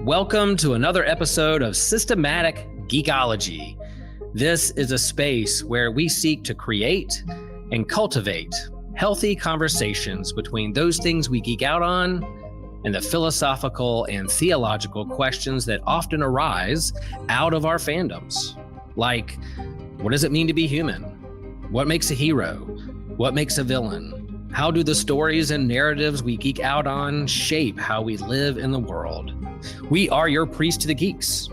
Welcome to another episode of Systematic Geekology. This is a space where we seek to create and cultivate healthy conversations between those things we geek out on and the philosophical and theological questions that often arise out of our fandoms. Like, what does it mean to be human? What makes a hero? What makes a villain? How do the stories and narratives we geek out on shape how we live in the world? We are your priest to the geeks.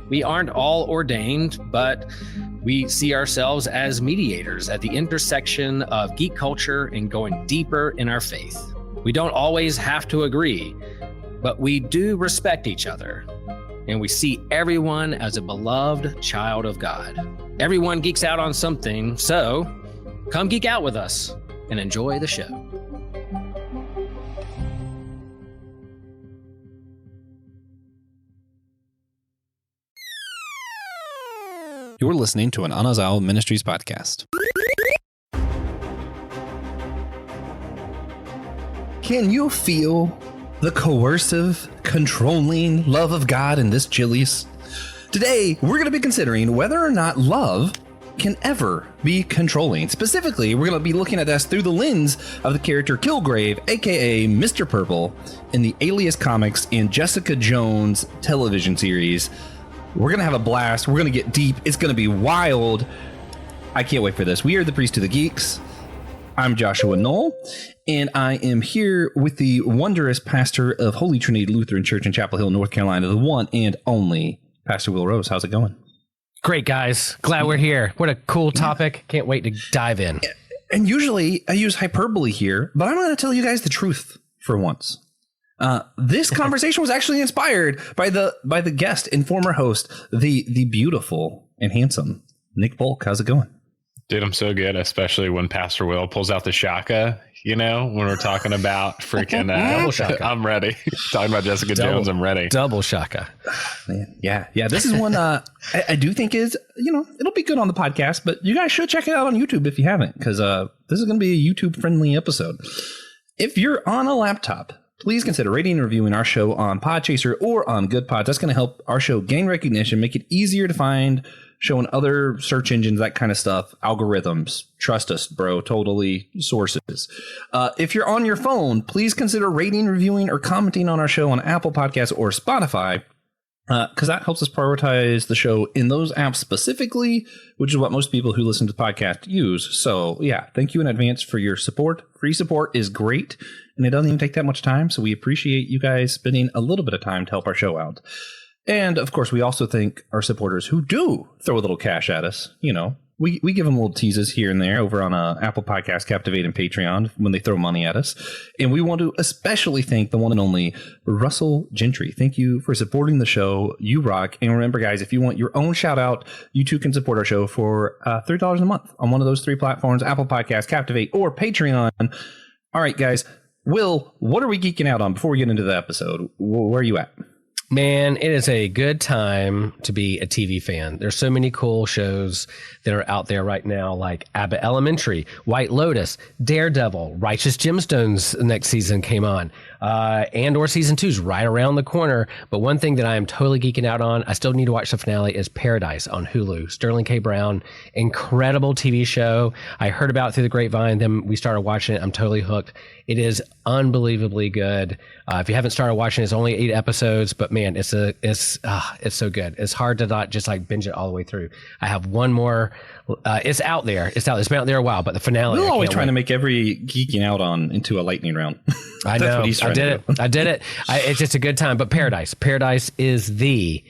We aren't all ordained, but we see ourselves as mediators at the intersection of geek culture and going deeper in our faith. We don't always have to agree, but we do respect each other, and we see everyone as a beloved child of God. Everyone geeks out on something, so come geek out with us and enjoy the show. You're listening to an Anazao Ministries podcast. Can you feel the coercive, controlling love of God in this Chili's? Today, we're going to be considering whether or not love can ever be controlling. Specifically, we're going to be looking at this through the lens of the character Killgrave, aka Mr. Purple, in the Alias comics and Jessica Jones television series. We're going to have a blast. We're going to get deep. It's going to be wild. I can't wait for this. We are the Priest to the Geeks. I'm Joshua Knoll, and I am here with the wondrous pastor of Holy Trinity Lutheran Church in Chapel Hill, North Carolina, the one and only Pastor Will Rose. How's it going? Great, guys. Glad we're here. What a cool topic. Can't wait to dive in. And usually I use hyperbole here, but I'm going to tell you guys the truth for once. This conversation was actually inspired by the guest and former host, the beautiful and handsome Nick Polk. How's it going? Dude, I'm so good, especially when Pastor Will pulls out the shaka, you know, when we're talking about freaking double shaka. I'm ready. Talking about Jessica Jones, I'm ready. Double shaka. Man, yeah. This is one I do think is, you know, it'll be good on the podcast, but you guys should check it out on YouTube if you haven't, because this is going to be a YouTube-friendly episode. If you're on a laptop, please consider rating and reviewing our show on Podchaser or on Good Pods. That's going to help our show gain recognition, make it easier to find, show in other search engines, that kind of stuff. Algorithms. Trust us, bro. Totally. Sources. If you're on your phone, please consider rating, reviewing, or commenting on our show on Apple Podcasts or Spotify, because that helps us prioritize the show in those apps specifically, which is what most people who listen to the podcast use. So, yeah, thank you in advance for your support. Free support is great, and it doesn't even take that much time, so we appreciate you guys spending a little bit of time to help our show out. And, of course, we also thank our supporters who do throw a little cash at us. You know, we give them little teases here and there over on Apple Podcasts, Captivate, and Patreon when they throw money at us. And we want to especially thank the one and only Russell Gentry. Thank you for supporting the show. You rock. And remember, guys, if you want your own shout out, you too can support our show for $3 a month on one of those three platforms: Apple Podcasts, Captivate, or Patreon. All right, guys. Will, what are we geeking out on before we get into the episode? Where are you at? Man, it is a good time to be a TV fan. There's so many cool shows that are out there right now, like Abbott Elementary, White Lotus, Daredevil, Righteous Gemstones. The next season came on. Andor season 2 is right around the corner. But one thing that I am totally geeking out on, I still need to watch the finale, is Paradise on Hulu. Sterling K. Brown, incredible TV show. I heard about it through the grapevine. Then we started watching it. I'm totally hooked. It is unbelievably good. If you haven't started watching, it's only 8 episodes, but man, it's so good. It's hard to not just like binge it all the way through. I have one more. It's out there. It's been out there a while, but the finale. We're always trying to make every geeking out on into a lightning round. I know. I did it. It's just a good time. But Paradise is the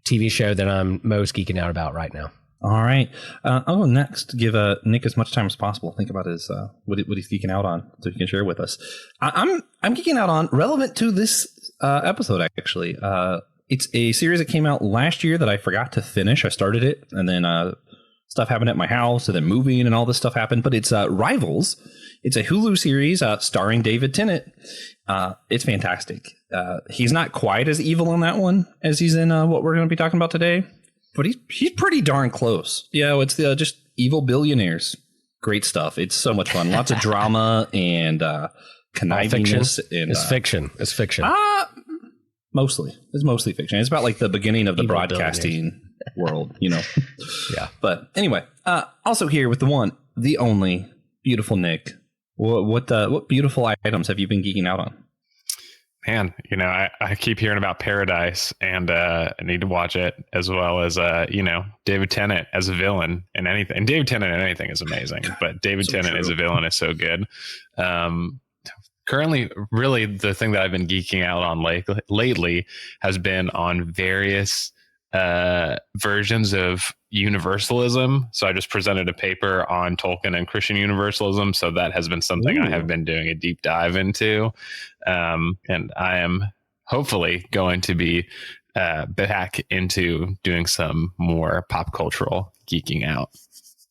TV show that I'm most geeking out about right now. All right. I'll go next. Give Nick as much time as possible. Think about his what he's geeking out on, so he can share with us. I'm geeking out on, relevant to this episode, actually. It's a series that came out last year that I forgot to finish. I started it, and then stuff happened at my house, and then moving and all this stuff happened. But it's Rivals. It's a Hulu series starring David Tennant. It's fantastic. He's not quite as evil in that one as he's in what we're going to be talking about today. But he's pretty darn close. Yeah, it's just evil billionaires. Great stuff. It's so much fun. Lots of drama and connivingness. It's fiction. Mostly. It's mostly fiction. It's about like the beginning of the Evil broadcasting world, you know. Yeah. But anyway, also here with the one, the only beautiful Nick. What beautiful items have you been geeking out on? Man, you know, I keep hearing about Paradise, and I need to watch it, as well as you know, David Tennant as a villain in anything. And David Tennant in anything is amazing, but David Tennant as a villain is so good. Currently, really, the thing that I've been geeking out on lately has been on various versions of universalism. So I just presented a paper on Tolkien and Christian universalism. So that has been something I have been doing a deep dive into. And I am hopefully going to be back into doing some more pop cultural geeking out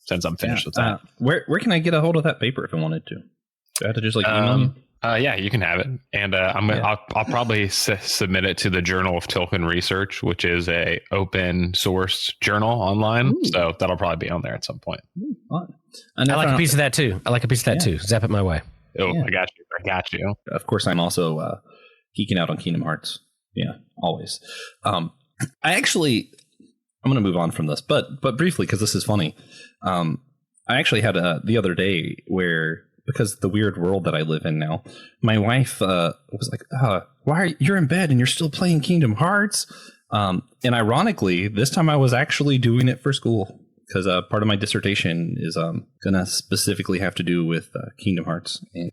since I'm finished with that. Where can I get a hold of that paper if I wanted to? Do I have to just like email you? Yeah, you can have it, and I'll probably submit it to the Journal of Tolkien Research, which is a open source journal online. Ooh. So that'll probably be on there at some point. I like a piece of that too. Zap it my way. Oh, yeah. I got you. Of course, I'm also geeking out on Kingdom Hearts. Yeah, always. I'm going to move on from this, but briefly, because this is funny. I actually had the other day where, because of the weird world that I live in now, my wife was like, why are you're in bed and you're still playing Kingdom Hearts? And ironically, this time I was actually doing it for school, because part of my dissertation is going to specifically have to do with Kingdom Hearts and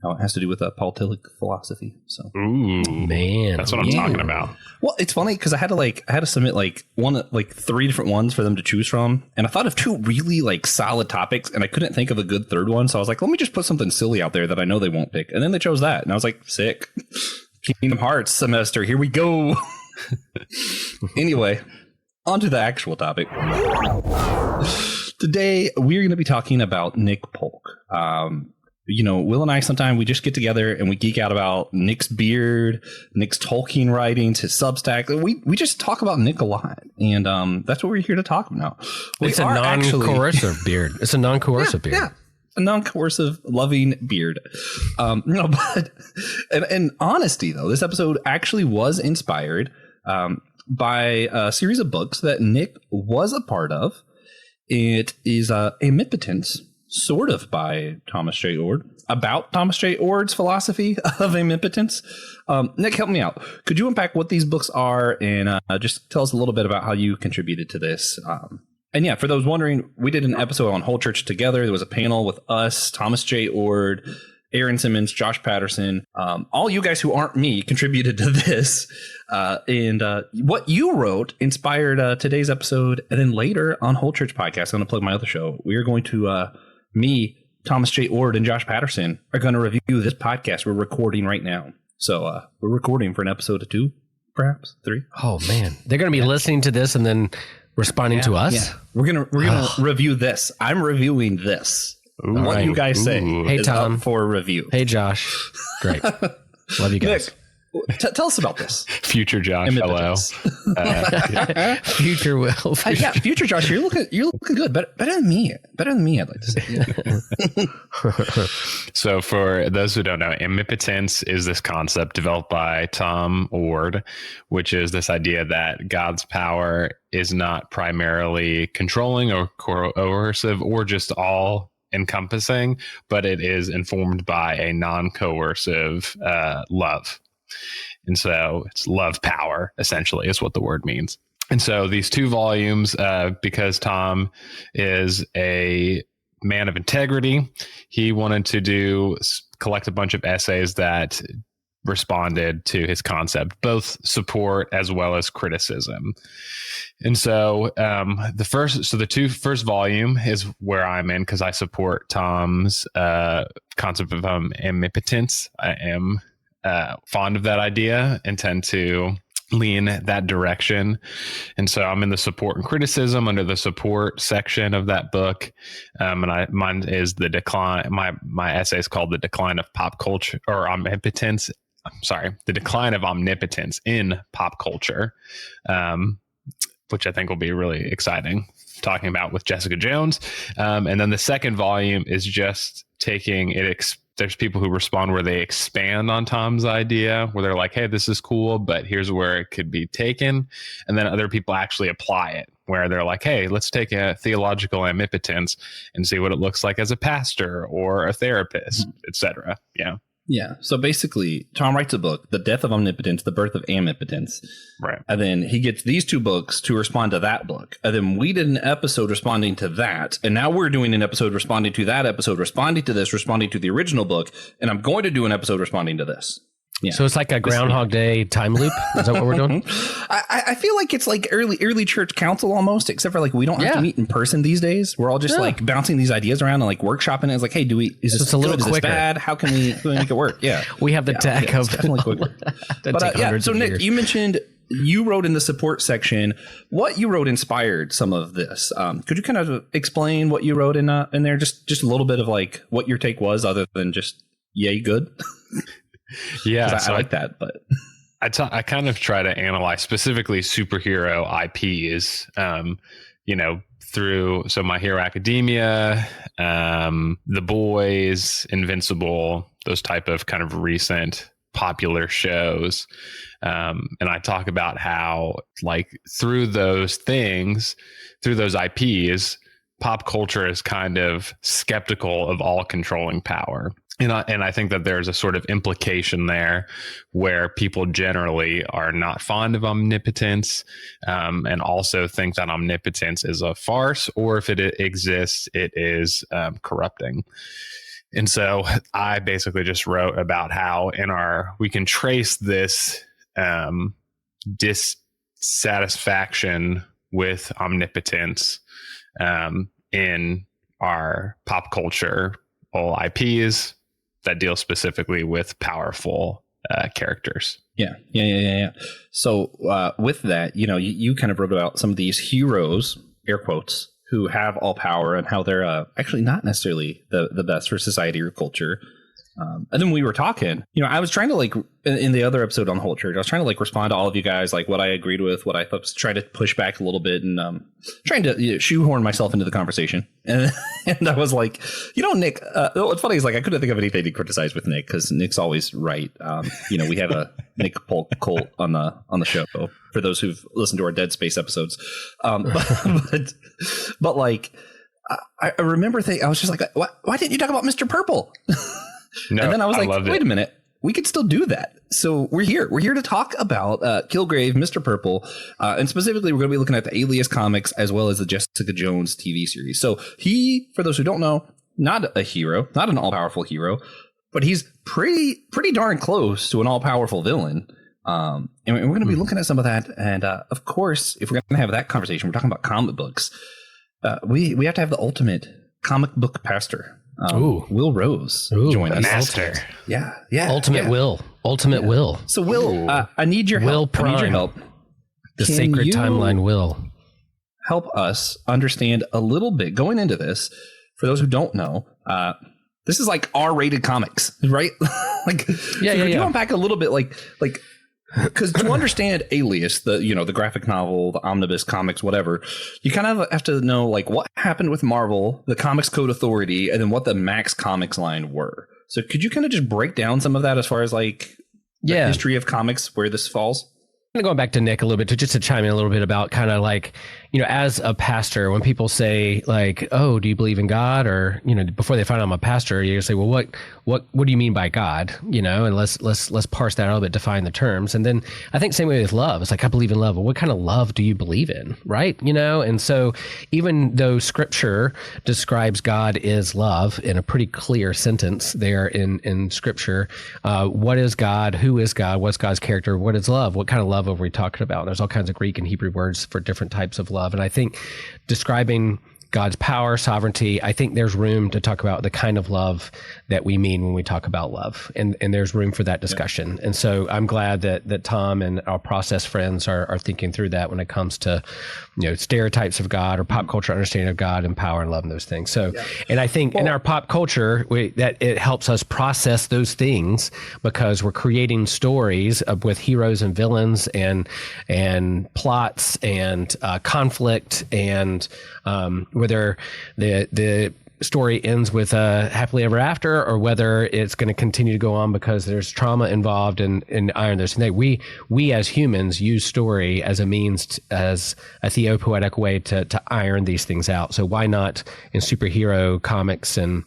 how it has to do with politic philosophy. So, ooh, man, that's what I'm talking about. Well, it's funny because I had to submit like 3 different ones for them to choose from, and I thought of 2 really like solid topics, and I couldn't think of a good third one. So I was like, let me just put something silly out there that I know they won't pick, and then they chose that, and I was like, sick. Kingdom Hearts semester, here we go. Anyway, on to the actual topic. Today we're going to be talking about Nick Polk. You know, Will and I, sometimes we just get together and we geek out about Nick's beard, Nick's Tolkien writings, his Substack. We just talk about Nick a lot. And that's what we're here to talk about. It's a non-coercive beard. It's a non-coercive beard. Yeah, a non-coercive, loving beard. No, but in honesty, though, this episode actually was inspired by a series of books that Nick was a part of. It is Amipotence, sort of by Thomas Jay Oord, about Thomas Jay Oord's philosophy of Omnipotence. Nick, help me out. Could you unpack what these books are and just tell us a little bit about how you contributed to this? And yeah, for those wondering, we did an episode on Whole Church Together. There was a panel with us, Thomas Jay Oord, Aaron Simmons, Josh Patterson. All you guys who aren't me contributed to this. And what you wrote inspired today's episode. And then later on Whole Church Podcast, I'm going to plug my other show. We are going to... me, Thomas Jay Oord, and Josh Patterson are going to review this podcast we're recording right now. So we're recording for an episode of 2, perhaps 3. Oh man, they're going to be listening to this and then responding to us. Yeah. We're gonna review this. I'm reviewing this. Ooh, what you guys say? Hey Tom, for review. Hey Josh, great. Love you guys. Nick, tell us about this. Future Josh, hello. Future Will. Yeah, future Josh, you're looking good. Better than me. Better than me, I'd like to say. So for those who don't know, Amipotence is this concept developed by Tom Oord, which is this idea that God's power is not primarily controlling or coercive or just all encompassing, but it is informed by a non-coercive love. And so it's love power, essentially, is what the word means. And so these 2 volumes, because Tom is a man of integrity, he wanted to collect a bunch of essays that responded to his concept, both support as well as criticism. And so the first volume is where I'm in, because I support Tom's concept of omnipotence. I am fond of that idea and tend to lean that direction. And so I'm in the support and criticism under the support section of that book. And mine is the decline. My essay is called The Decline of Pop Culture, or Omnipotence. The Decline of Omnipotence in Pop Culture, which I think will be really exciting, talking about with Jessica Jones. And then the second volume is just taking it there's people who respond where they expand on Tom's idea, where they're like, hey, this is cool, but here's where it could be taken. And then other people actually apply it, where they're like, hey, let's take a theological amipotence and see what it looks like as a pastor or a therapist, etc. Yeah. Yeah. So basically, Tom writes a book, The Death of Omnipotence, The Birth of Amipotence. Right. And then he gets these 2 books to respond to that book. And then we did an episode responding to that. And now we're doing an episode responding to that episode, responding to this, responding to the original book. And I'm going to do an episode responding to this. Yeah. So it's like a Groundhog Day time loop. Is that what we're doing? I feel like it's like early church council almost, except for like we don't have to meet in person these days. We're all just like bouncing these ideas around and like workshopping it. It's like, hey, is this a little good? Is quicker? This bad? How can we make it work? Yeah, we have the tech of definitely quicker. But so Nick, you mentioned you wrote in the support section. What you wrote inspired some of this. Could you kind of explain what you wrote in there? Just a little bit of like what your take was, other than just yay good. Yeah, I like that, but I kind of try to analyze specifically superhero IPs, through My Hero Academia, The Boys, Invincible, those type of kind of recent popular shows. And I talk about how like through those things, through those IPs, pop culture is kind of skeptical of all controlling power. And I think that there's a sort of implication there where people generally are not fond of omnipotence, and also think that omnipotence is a farce, or if it exists, it is corrupting. And so I basically just wrote about how we can trace this dissatisfaction with omnipotence in our pop culture IPs that deal specifically with powerful characters. Yeah. So with that, you kind of wrote about some of these heroes, air quotes, who have all power and how they're actually not necessarily the best for society or culture. And then we were talking, I was trying to like in the other episode on the whole church, I was trying to like respond to all of you guys, like what I agreed with, what I thought, was trying to push back a little bit and trying to shoehorn myself into the conversation. And I was like, Nick, what's funny is like I couldn't think of anything to criticize with Nick because Nick's always right. We have a Nick Polk cult on the show for those who've listened to our Dead Space episodes. But like I remember I was just like, why didn't you talk about Mr. Purple? No, and then I was like, wait a minute, we could still do that. So we're here to talk about Killgrave, Mr. Purple, and specifically we're going to be looking at the Alias comics as well as the Jessica Jones TV series. So he, for those who don't know, not a hero, not an all-powerful hero, but he's pretty darn close to an all-powerful villain. And we're going to be looking at some of that. And of course, if we're going to have that conversation, we're talking about comic books. We have to have the ultimate comic book pastor. Will Rose join us. Master. Yeah. Ultimate Will. So Will, I need your help. I need your help. The sacred timeline will help us understand a little bit going into this. For those who don't know, this is like R-rated comics, right? Could you unpack a little bit, like because to understand Alias, the graphic novel, the omnibus comics, whatever, you kind of have to know like what happened with Marvel, the Comics Code Authority, and then what the Max Comics line were. So could you kind of just break down some of that as far as like the history of comics, where this falls? I'm going back to Nick a little bit to chime in a little bit about kind of like, as a pastor, when people say like, oh, do you believe in God? Or, before they find out I'm a pastor, you say, well, what do you mean by God? And let's parse that a little bit, define the terms. And then I think same way with love. It's like, I believe in love. Well, what kind of love do you believe in? Right. And so even though scripture describes God is love in a pretty clear sentence there in scripture, what is God? Who is God? What's God's character? What is love? What kind of love are we talking about? There's all kinds of Greek and Hebrew words for different types of love. And I think describing God's power, sovereignty, I think there's room to talk about the kind of love that we mean when we talk about love. And there's room for that discussion. Yeah. And so I'm glad that Tom and our process friends are thinking through that when it comes to, stereotypes of God or pop culture understanding of God and power and love and those things. So, and I think in our pop culture, that it helps us process those things because we're creating stories with heroes and villains and plots and conflict and whether the story ends with a happily ever after, or whether it's going to continue to go on because there's trauma involved and iron this thing. We as humans use story as a means, as a theopoetic way to iron these things out. So why not in superhero comics and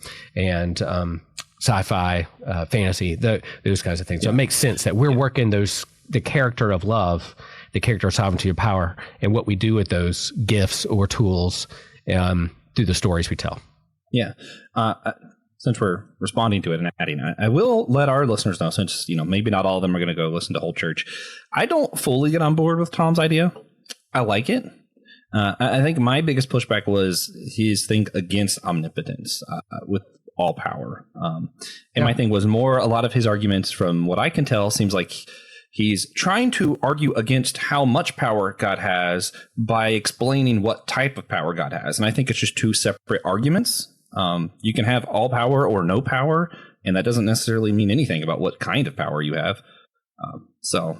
sci-fi, fantasy, those kinds of things. So it makes sense that we're working the character of love, the character of sovereignty of power, and what we do with those gifts or tools through the stories we tell. Yeah. Since we're responding to it and adding, I will let our listeners know, since, maybe not all of them are going to go listen to Whole Church. I don't fully get on board with Tom's idea. I like it. I think my biggest pushback was his thing against omnipotence with all power. And my thing was more, a lot of his arguments, from what I can tell, seems like he's trying to argue against how much power God has by explaining what type of power God has. And I think it's just two separate arguments. You can have all power or no power, and that doesn't necessarily mean anything about what kind of power you have. So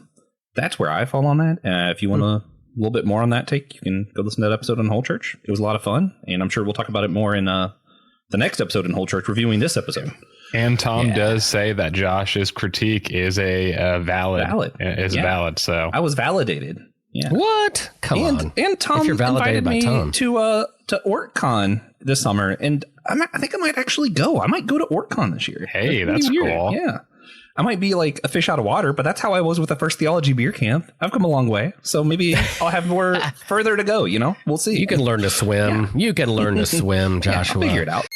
that's where I fall on that. If you want a little bit more on that take, you can go listen to that episode on Whole Church. It was a lot of fun, and I'm sure we'll talk about it more in the next episode in Whole Church, reviewing this episode. And Tom does say that Josh's critique is valid. Valid. So I was validated. Yeah. What? Come on. And Tom invited me to OrtCon this summer, and I think I might actually go. I might go to OrtCon this year. Hey, that's cool. Yeah. I might be like a fish out of water, but that's how I was with the first theology beer camp. I've come a long way, so maybe I'll have more further to go. We'll see. You can learn to swim. Yeah. You can learn to swim, Joshua. I'll figure it out.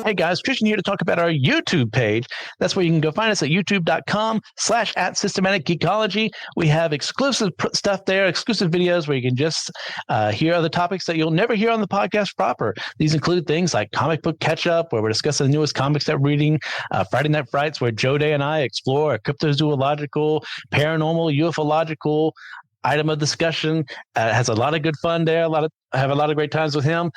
Hey guys, Christian here to talk about our YouTube page. That's where you can go find us at youtube.com/@systematicgeekology. We have exclusive stuff there, exclusive videos where you can just hear other topics that you'll never hear on the podcast proper. These include things like comic book catch up, where we're discussing the newest comics that we're reading, Friday Night Frights, where Joe Day and I explore a cryptozoological, paranormal, ufological item of discussion. Has a lot of good fun there. I have a lot of great times with him.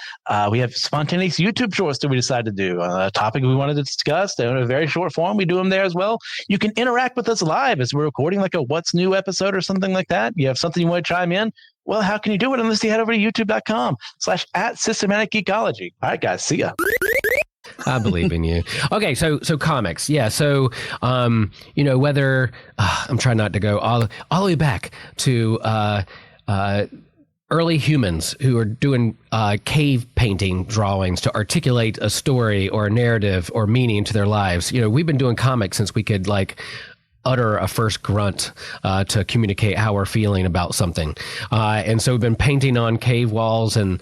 We have spontaneous YouTube shorts that we decided to do. A topic we wanted to discuss. They're in a very short form. We do them there as well. You can interact with us live as we're recording like a What's New episode or something like that. You have something you want to chime in? Well, how can you do it unless you head over to youtube.com/@systematicgeekology. All right, guys. See ya. I believe in you. Okay, so comics, yeah. So whether I'm trying not to go all the way back to early humans who are doing cave painting drawings to articulate a story or a narrative or meaning to their lives. We've been doing comics since we could utter a first grunt to communicate how we're feeling about something. And so we've been painting on cave walls and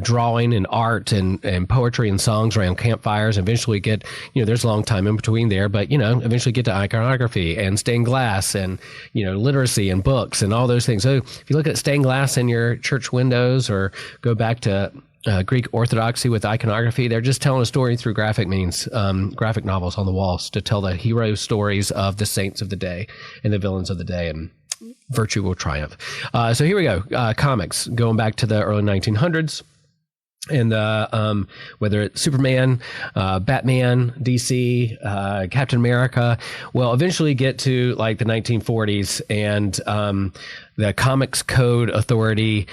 drawing and art and poetry and songs around campfires. Eventually get, there's a long time in between there, but, eventually get to iconography and stained glass and, literacy and books and all those things. So if you look at stained glass in your church windows or go back to Greek orthodoxy with iconography, they're just telling a story through graphic means, graphic novels on the walls to tell the hero stories of the saints of the day and the villains of the day, and virtue will triumph. So here we go. Comics going back to the early 1900s. And whether it's Superman, Batman, DC, Captain America, well, eventually get to the 1940s, and the Comics Code Authority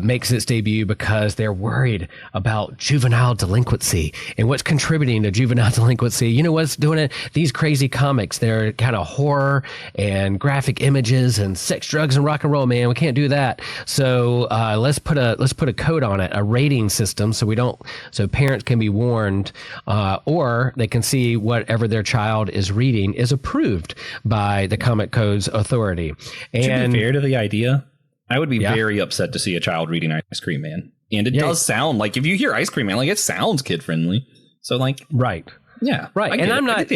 makes its debut because they're worried about juvenile delinquency and what's contributing to juvenile delinquency. What's doing it? These crazy comics. They're kind of horror and graphic images and sex, drugs, and rock and roll. Man, we can't do that. So let's put a code on it, a rating system, so parents can be warned, or they can see whatever their child is reading is approved by the Comic Codes Authority. And to be fair to the idea, I would be very upset to see a child reading Ice Cream Man. And it does sound like, if you hear Ice Cream Man, it sounds kid friendly. So right. Yeah, right. And I'm not.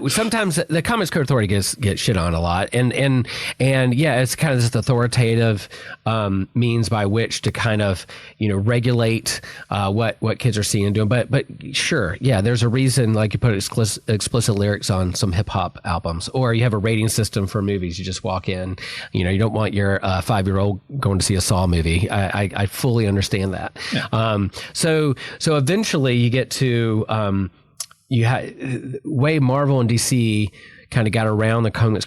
Sometimes the Comics Code Authority gets shit on a lot, and it's kind of this authoritative means by which to kind of regulate what kids are seeing and doing. But sure, there's a reason. Like you put explicit lyrics on some hip hop albums, or you have a rating system for movies. You just walk in. You don't want your 5-year-old going to see a Saw movie. I fully understand that. Yeah. So eventually you get to. Way Marvel and DC kind of got around the Comics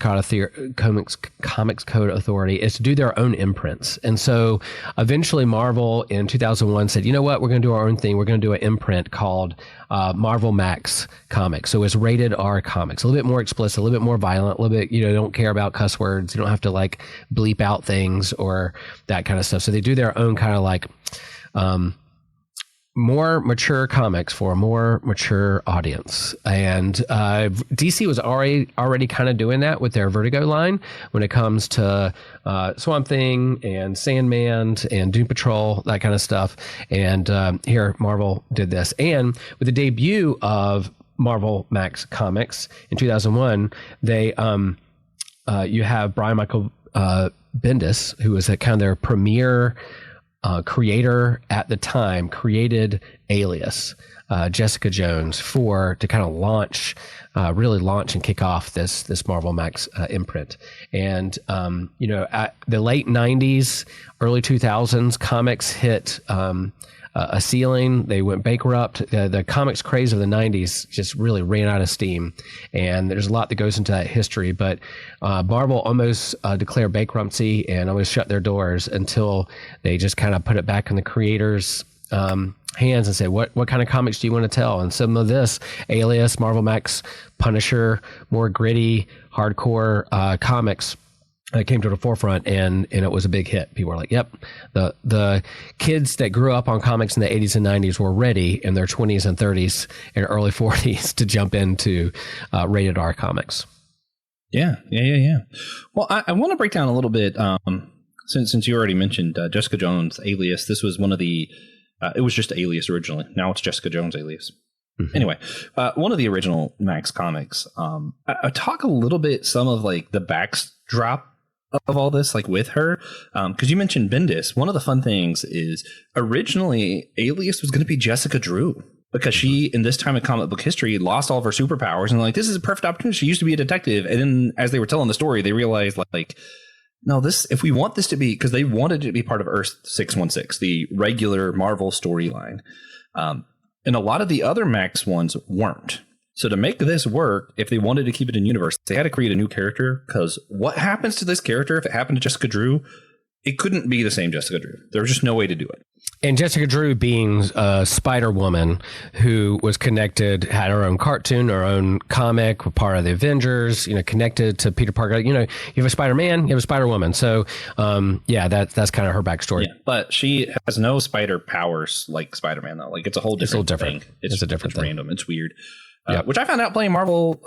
Code Authority is to do their own imprints. And so eventually Marvel in 2001 said, you know what, we're going to do our own thing. We're going to do an imprint called Marvel Max Comics. So it's rated R comics, a little bit more explicit, a little bit more violent, a little bit, don't care about cuss words. You don't have to like bleep out things or that kind of stuff. So they do their own kind of like more mature comics for a more mature audience. And DC was already kind of doing that with their Vertigo line when it comes to Swamp Thing and Sandman and Doom Patrol, that kind of stuff. And here Marvel did this. And with the debut of Marvel Max Comics in 2001, they you have Brian Michael Bendis, who was kind of their premier creator at the time, created Alias, Jessica Jones, to kind of really launch and kick off this Marvel Max imprint. And at the late 90s, early 2000s, comics hit a ceiling. They went bankrupt. The comics craze of the 90s just really ran out of steam. And there's a lot that goes into that history. But Marvel almost declared bankruptcy and almost shut their doors until they just kind of put it back in the creators' hands and say, what kind of comics do you want to tell? And some of this, Alias, Marvel Max, Punisher, more gritty, hardcore comics came to the forefront, and it was a big hit. People were like, yep, the kids that grew up on comics in the 80s and 90s were ready in their 20s and 30s and early 40s to jump into rated R comics. Yeah. Well, I want to break down a little bit, since you already mentioned Jessica Jones' Alias. This was one of the, it was just Alias originally. Now it's Jessica Jones' Alias. Mm-hmm. Anyway, one of the original Max comics, I talk a little bit, some of like the backdrop of all this, like with her, because you mentioned Bendis. One of the fun things is originally Alias was going to be Jessica Drew, because she, in this time of comic book history, lost all of her superpowers, and like, this is a perfect opportunity. She used to be a detective, and then as they were telling the story, they realized like, no, if we want this to be, because they wanted it to be part of Earth 616, the regular Marvel storyline, and a lot of the other Max ones weren't. So to make this work, if they wanted to keep it in universe, they had to create a new character, because what happens to this character if it happened to Jessica Drew? It couldn't be the same Jessica Drew. There was just no way to do it. And Jessica Drew being a Spider-Woman who was connected, had her own cartoon, her own comic, part of the Avengers, connected to Peter Parker. You have a Spider-Man, you have a Spider-Woman. So, that's kind of her backstory. Yeah, but she has no spider powers like Spider-Man, though. Like, it's a whole different thing. It's a different thing. Random. It's weird. Which I found out playing Marvel.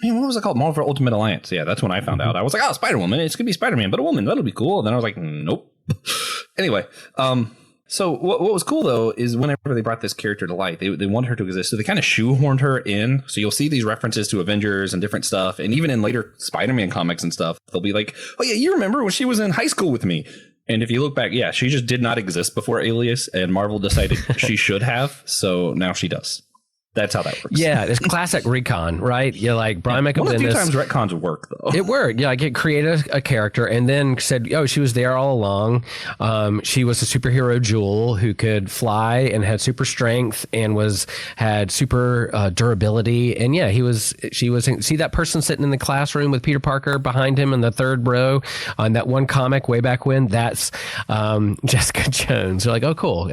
What was it called? Marvel Ultimate Alliance. Yeah, that's when I found out. I was like, Spider-Woman. It's going to be Spider-Man, but a woman. That'll be cool. And then I was like, nope. Anyway, so what was cool, though, is whenever they brought this character to light, they wanted her to exist. So they kind of shoehorned her in. So you'll see these references to Avengers and different stuff. And even in later Spider-Man comics and stuff, they'll be like, oh, yeah, you remember when she was in high school with me? And if you look back, yeah, she just did not exist before Alias. And Marvel decided she should have. So now she does. That's how that works. Yeah, it's classic recon, right? You're like, Brian Michael Bendis. One of the few times retcons work, though. It worked. Yeah, like it created a character and then said, she was there all along. She was a superhero jewel who could fly and had super strength and had super durability. And yeah, she was, see that person sitting in the classroom with Peter Parker behind him in the third row on that one comic way back when? That's Jessica Jones. They're like, oh, cool.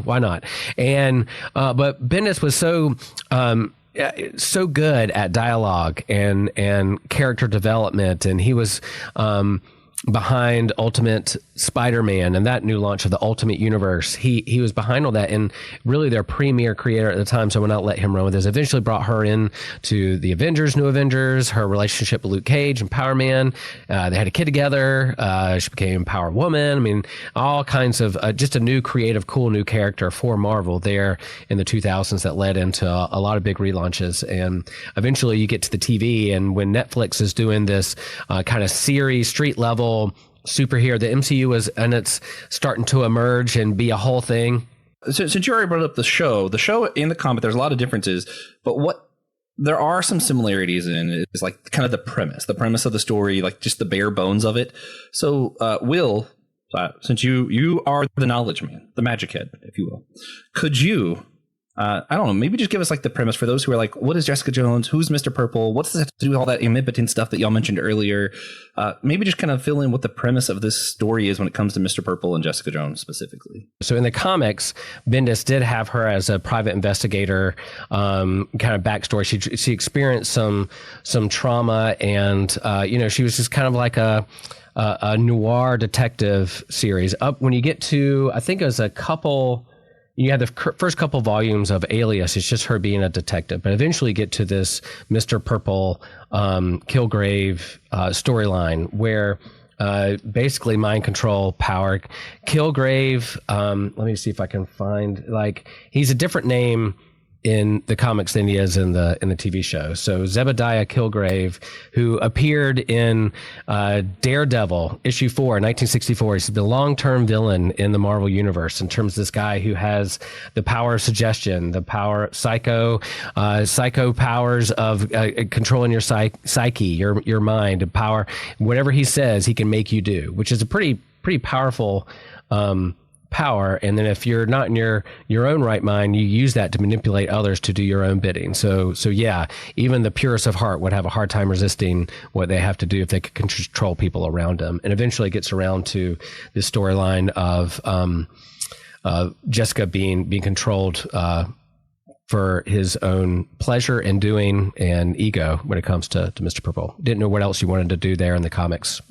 Why not? And, but Bendis was so good at dialogue and character development, and he was behind Ultimate Spider-Man and that new launch of the Ultimate Universe. He was behind all that, and really their premier creator at the time, so I will not let him run with this. Eventually brought her in to the Avengers, New Avengers, her relationship with Luke Cage and Power Man. They had a kid together. She became Power Woman. I mean, all kinds of just a new creative, cool new character for Marvel there in the 2000s that led into a lot of big relaunches. And eventually you get to the TV, and when Netflix is doing this kind of series, street level superhero, the MCU and it's starting to emerge and be a whole thing. So, since you already brought up the show and the comic, there's a lot of differences, but there are some similarities in is like kind of the premise of the story, like just the bare bones of it. So, Will, since you are the knowledge man, the magic head, if you will, could you I don't know, maybe just give us like the premise for those who are like, what is Jessica Jones? Who's Mr. Purple? What's this have to do with all that Amipotence stuff that y'all mentioned earlier? Maybe just kind of fill in what the premise of this story is when it comes to Mr. Purple and Jessica Jones specifically. So in the comics, Bendis did have her as a private investigator, kind of backstory. She experienced some trauma, and she was just kind of like a noir detective series. Up when you get to, I think it was a couple. You had the first couple volumes of Alias. It's just her being a detective, but eventually you get to this Mr. Purple Killgrave storyline where basically mind control, power. Killgrave. Let me see if I can find, like, he's a different name in the comics than he is in the TV show. So Zebediah Killgrave, who appeared in Daredevil issue 4, 1964, he's the long-term villain in the Marvel universe in terms of this guy who has the power of suggestion, the power psycho powers of controlling your psyche, your mind, power. Whatever he says, he can make you do, which is a pretty powerful power. And then if you're not in your own right mind, you use that to manipulate others to do your own bidding. So yeah, even the purest of heart would have a hard time resisting what they have to do if they could control people around them. And eventually it gets around to the storyline of Jessica being controlled for his own pleasure and doing and ego when it comes to Mr. Purple. Didn't know what else you wanted to do there in the comics.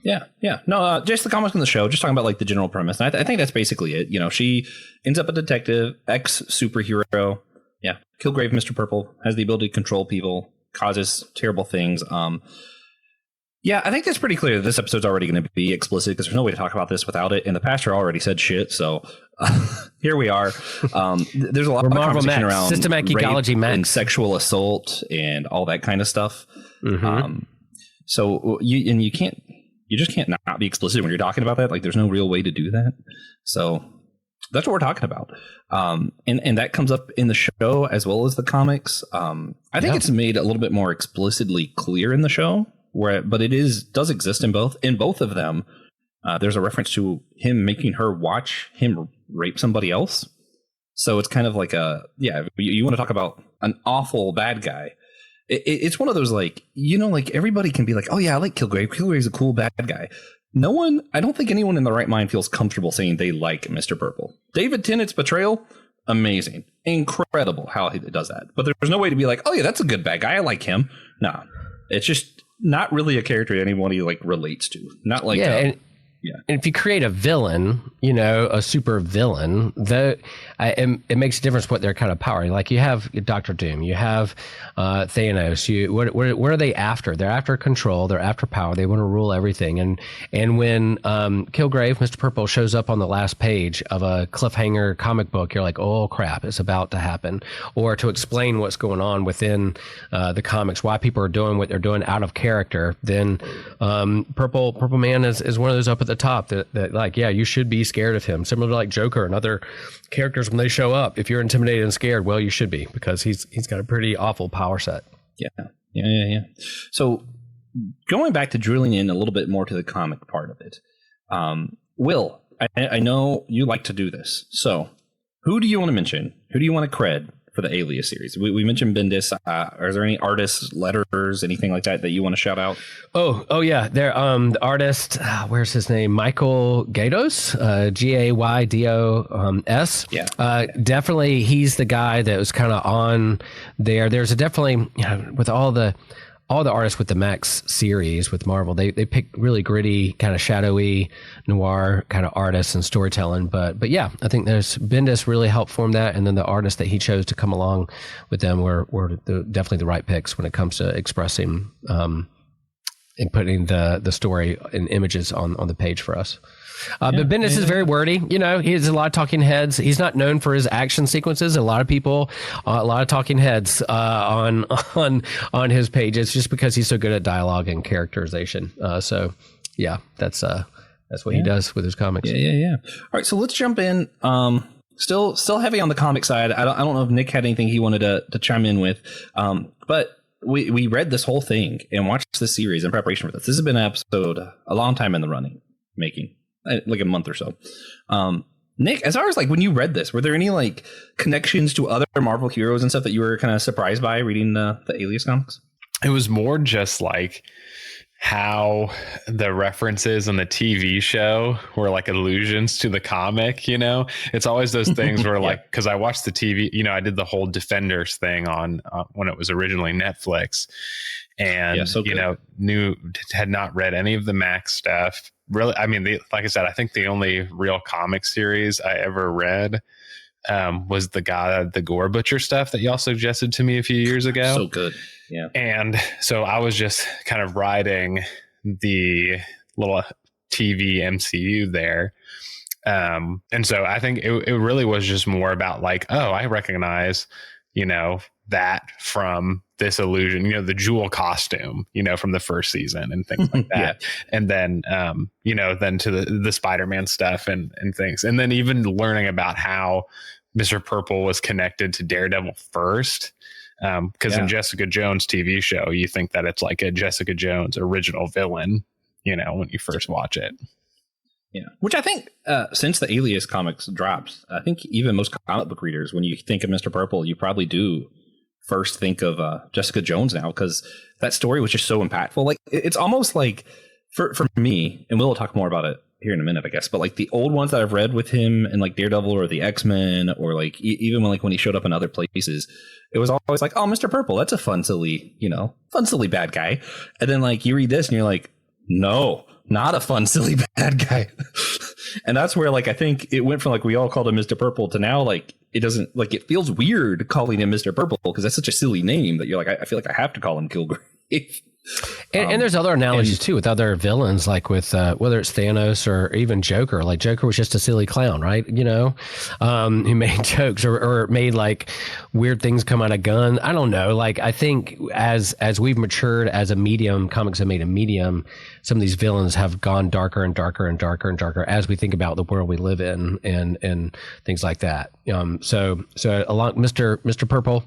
Yeah. No, just the comics on the show, just talking about like the general premise. And I think that's basically it. She ends up a detective, ex-superhero. Yeah. Killgrave, Mr. Purple, has the ability to control people, causes terrible things. Yeah, I think that's pretty clear that this episode's already going to be explicit because there's no way to talk about this without it. And the pastor already said shit. So here we are. There's a lot of conversation around systematic ecology and sexual assault and all that kind of stuff. Mm-hmm. So you just can't not be explicit when you're talking about that. Like, there's no real way to do that. So that's what we're talking about. And that comes up in the show as well as the comics. I think it's made a little bit more explicitly clear in the show, but it does exist in both. In both of them, there's a reference to him making her watch him rape somebody else. So it's kind of like you want to talk about an awful bad guy. It's one of those, like, like everybody can be like, oh yeah, I like Killgrave. Killgrave's a cool bad guy. I don't think anyone in the right mind feels comfortable saying they like Mr. Purple. David Tennant's betrayal, amazing. Incredible how he does that. But there's no way to be like, oh yeah, that's a good bad guy. I like him. No, it's just not really a character anybody like relates to. Not like, and if you create a villain, a super villain, it makes a difference what their kind of power. Like you have Dr. Doom, you have Thanos. What are they after? They're after control. They're after power. They want to rule everything. And when Killgrave, Mr. Purple, shows up on the last page of a cliffhanger comic book, you're like, oh crap, it's about to happen. Or to explain what's going on within the comics, why people are doing what they're doing out of character, then Purple Man is one of those up at the top that like, yeah, you should be scared of him. Similar to like Joker and other characters when they show up. If you're intimidated and scared, well, you should be, because he's got a pretty awful power set. Yeah. So going back to drilling in a little bit more to the comic part of it, Will, I know you like to do this. So who do you want to mention? Who do you want to cred for the Alias series? We mentioned Bendis. Are there any artists, letters, anything like that you want to shout out? Oh yeah. There, the artist, where's his name? Michael Gaydos, Gaydos. Yeah. Definitely. He's the guy that was kind of on there. There's definitely, with all the artists with the Max series with Marvel, they pick really gritty, kind of shadowy, noir kind of artists and storytelling. But yeah, I think there's Bendis really helped form that, and then the artists that he chose to come along with them were definitely the right picks when it comes to expressing and putting the story and images on the page for us. But Bendis is very wordy. He has a lot of talking heads. He's not known for his action sequences. A lot of people, a lot of talking heads on his pages, just because he's so good at dialogue and characterization. So yeah, that's what he does with his comics. Yeah. All right, so let's jump in. Still heavy on the comic side. I don't know if Nick had anything he wanted to chime in with, but we read this whole thing and watched this series in preparation for this. This has been an episode a long time in the running, making like a month or so. Nick, as far as like when you read this, were there any like connections to other Marvel heroes and stuff that you were kind of surprised by reading the Alias comics? It was more just like how the references on the TV show were like allusions to the comic, you know. It's always those things where like, because I watched the TV, you know, I did the whole Defenders thing on when it was originally Netflix, and you know, had not read any of the Max stuff. Really, I mean, like I said, I think the only real comic series I ever read was the Gore Butcher stuff that y'all suggested to me a few years ago. So good. Yeah. And so I was just kind of riding the little TV MCU there. And so I think it really was just more about like, oh, I recognize, you know, that from this illusion, you know, the Jewel costume, you know, from the first season and things like that. And then, you know, then to the Spider-Man stuff and things. And then even learning about how Mr. Purple was connected to Daredevil first. Because in Jessica Jones TV show, you think that it's like a Jessica Jones original villain, you know, when you first watch it. Yeah, which I think since the Alias comics dropped, I think even most comic book readers, when you think of Mr. Purple, you probably do first think of Jessica Jones now, because that story was just so impactful. Like it's almost like for me, and we'll talk more about it here in a minute, I guess, but like the old ones that I've read with him and like Daredevil or the X-Men or like even when he showed up in other places, it was always like, oh, Mr. Purple, that's a fun silly bad guy. And then like you read this and you're like, no, not a fun silly bad guy. And that's where like I think it went from like we all called him Mr. Purple to now like it doesn't, like it feels weird calling him Mr. Purple because that's such a silly name that you're like, I feel like I have to call him Killgrave. And there's other analogies too with other villains, like with whether it's Thanos or even Joker. Like Joker was just a silly clown, right? You know, who made jokes or made like weird things come out of gun. I don't know. Like I think as we've matured as a medium, comics have made a medium. Some of these villains have gone darker and darker and darker and darker as we think about the world we live in and things like that. So along Mr. Purple.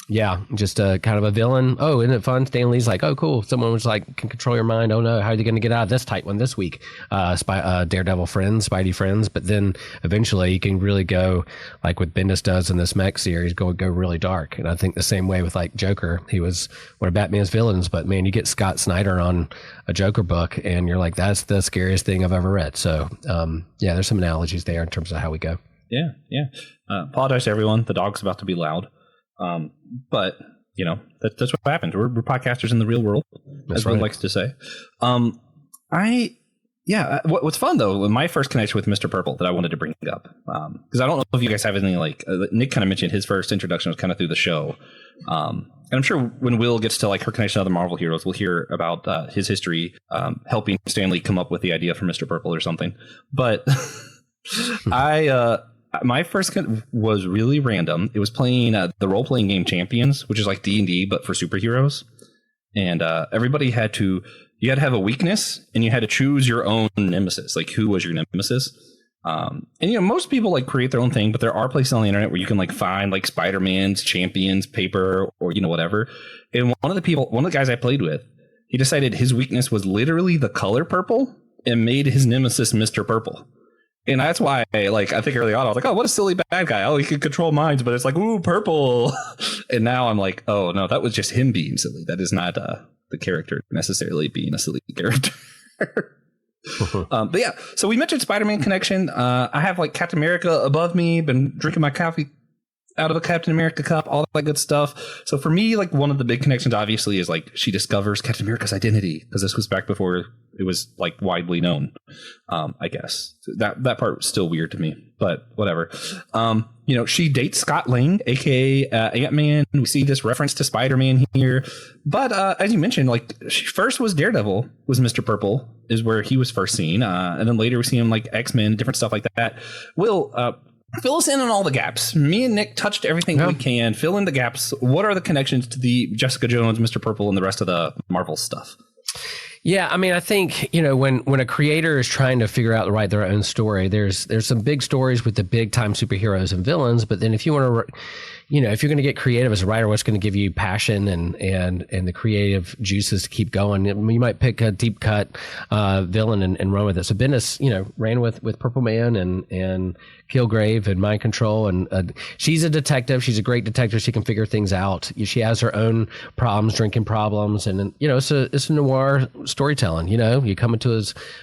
Yeah, just a kind of a villain. Oh, isn't it fun? Stan Lee's like, oh, cool. Someone was like, can control your mind. Oh, no, how are you going to get out of this tight one this week? Daredevil friends, Spidey friends. But then eventually you can really go, like what Bendis does in this Mech series, go really dark. And I think the same way with like Joker. He was one of Batman's villains. But man, you get Scott Snyder on a Joker book and you're like, that's the scariest thing I've ever read. So, yeah, there's some analogies there in terms of how we go. Yeah. Apologize to everyone. The dog's about to be loud. But you know, that's what happens. We're podcasters in the real world, as Will likes to say. What's fun though, my first connection with Mr. Purple that I wanted to bring up, because I don't know if you guys have anything like Nick kind of mentioned his first introduction was kind of through the show. And I'm sure when Will gets to like her connection to other Marvel heroes, we'll hear about his history, helping Stan Lee come up with the idea for Mr. Purple or something. But my first was really random. It was playing the role-playing game Champions, which is like D&D, but for superheroes. And everybody had to have a weakness, and you had to choose your own nemesis. Like, who was your nemesis? And, you know, most people like create their own thing, but there are places on the internet where you can like find like Spider-Man's Champions paper or, you know, whatever. And one of the guys I played with, he decided his weakness was literally the color purple and made his nemesis Mr. Purple. And that's why, like, I think early on, I was like, oh, what a silly bad guy. Oh, he can control minds, but it's like, ooh, purple. And now I'm like, oh, no, that was just him being silly. That is not the character necessarily being a silly character. But yeah, so we mentioned Spider-Man connection. I have like Captain America above me, been drinking my coffee out of a Captain America cup, all that good stuff. So for me, like one of the big connections obviously is like she discovers Captain America's identity, because this was back before it was like widely known. I guess that part was still weird to me, but whatever. You know, she dates Scott Lang, aka Ant-Man. We see this reference to Spider-Man here, but as you mentioned, like she first was Daredevil, was Mr. Purple is where he was first seen, and then later we see him like X-Men, different stuff like that. Will fill us in on all the gaps. Me and Nick touched everything we can. Fill in the gaps. What are the connections to the Jessica Jones, Mr. Purple, and the rest of the Marvel stuff? Yeah, I mean, I think, you know, when a creator is trying to figure out to write their own story, there's some big stories with the big time superheroes and villains. But then if you want to, if you're going to get creative as a writer, what's going to give you passion and the creative juices to keep going? You might pick a deep cut villain and run with it. So Bendis, ran with Purple Man and Killgrave and Mind Control, and she's a detective. She's a great detective. She can figure things out. She has her own problems, drinking problems, and it's a noir storytelling. You come into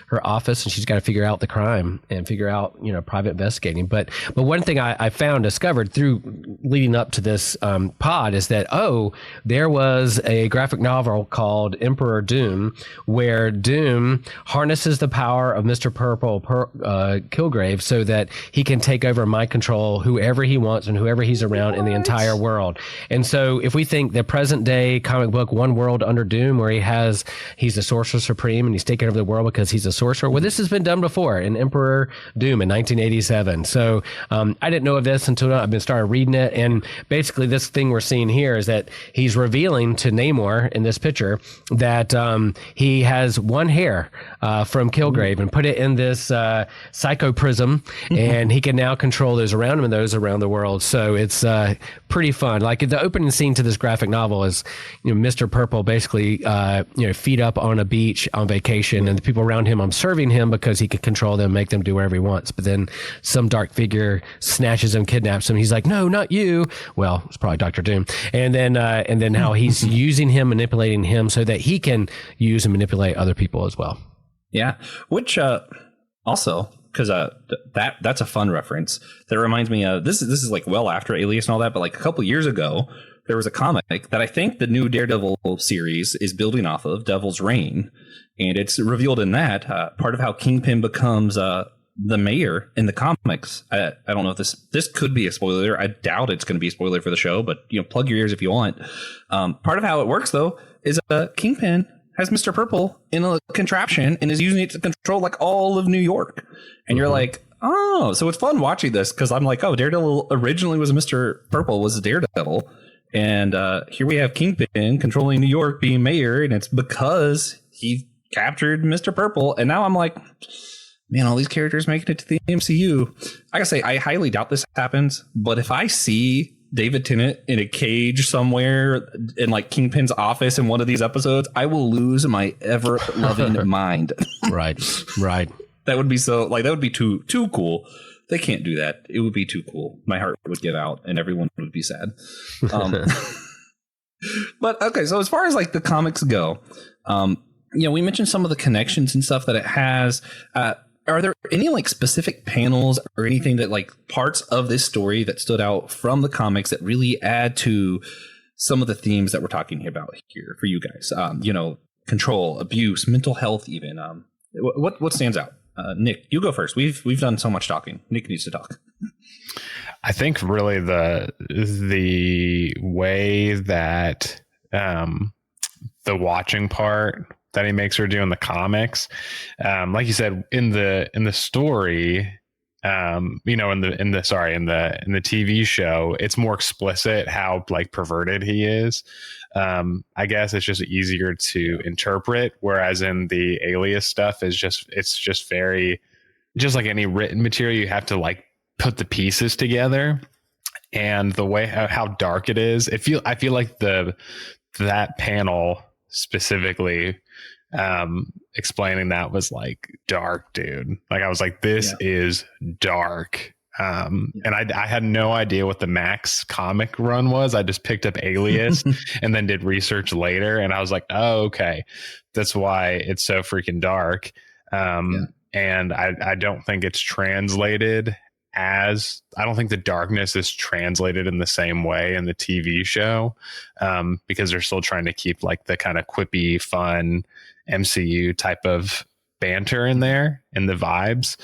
her office and she's got to figure out the crime and figure out private investigating. But one thing I discovered through leading up to this pod is that there was a graphic novel called Emperor Doom, where Doom harnesses the power of Mr. Purple Killgrave so that he can take over mind control whoever he wants and whoever he's around in the entire world. And so if we think the present day comic book One World Under Doom, where he's the sorcerer supreme and he's taking over the world because he's a sorcerer, well, this has been done before in Emperor Doom in 1987. So I didn't know of this until I've been started reading it. And basically this thing we're seeing here is that he's revealing to Namor in this picture that he has one hair from Killgrave and put it in this psychoprism, and he can now control those around him and those around the world. So it's pretty fun. Like the opening scene to this graphic novel is, Mr. Purple basically, feet up on a beach on vacation, and the people around him, I'm serving him because he can control them, make them do whatever he wants. But then some dark figure snatches him, kidnaps him. He's like, no, not you. Well, it's probably Dr. Doom. And then how he's using him, manipulating him so that he can use and manipulate other people as well. Yeah. Which also, because that's a fun reference. That reminds me of this is like well after Alias and all that, but like a couple years ago, there was a comic that I think the new Daredevil series is building off of, Devil's Reign, and it's revealed in that part of how Kingpin becomes the mayor in the comics. I don't know if this could be a spoiler. I doubt it's going to be a spoiler for the show, but plug your ears if you want. Part of how it works though is Kingpin has Mr. Purple in a contraption and is using it to control like all of New York. And you're like, oh, so it's fun watching this because I'm like, oh, Daredevil originally was Mr. Purple, was Daredevil. And here we have Kingpin controlling New York, being mayor, and it's because he captured Mr. Purple. And now I'm like, man, all these characters making it to the MCU. I gotta say, I highly doubt this happens, but if I see David Tennant in a cage somewhere in like Kingpin's office in one of these episodes, I will lose my ever loving mind. Right. That would be so like, that would be too cool. They can't do that. It would be too cool. My heart would give out and everyone would be sad. But okay, so as far as like the comics go, we mentioned some of the connections and stuff that it has. Are there any like specific panels or anything that like parts of this story that stood out from the comics that really add to some of the themes that we're talking about here for you guys? Control, abuse, mental health, even. What stands out? Nick, you go first. We've done so much talking. Nick needs to talk. I think really the way that the watching part that he makes her do in the comics, like you said, in the story, in the TV show, it's more explicit how like perverted he is. I guess it's just easier to interpret, whereas in the Alias stuff it's just very, just like any written material, you have to like put the pieces together, and the way how dark it is. I feel like that panel specifically explaining that was like dark, dude. Like I was like, this is dark. And I had no idea what the Max comic run was. I just picked up Alias and then did research later, and I was like, oh, okay, that's why it's so freaking dark. And I don't think it's translated as, I don't think the darkness is translated in the same way in the TV show, because they're still trying to keep like the kind of quippy, fun MCU type of banter in there and the vibes.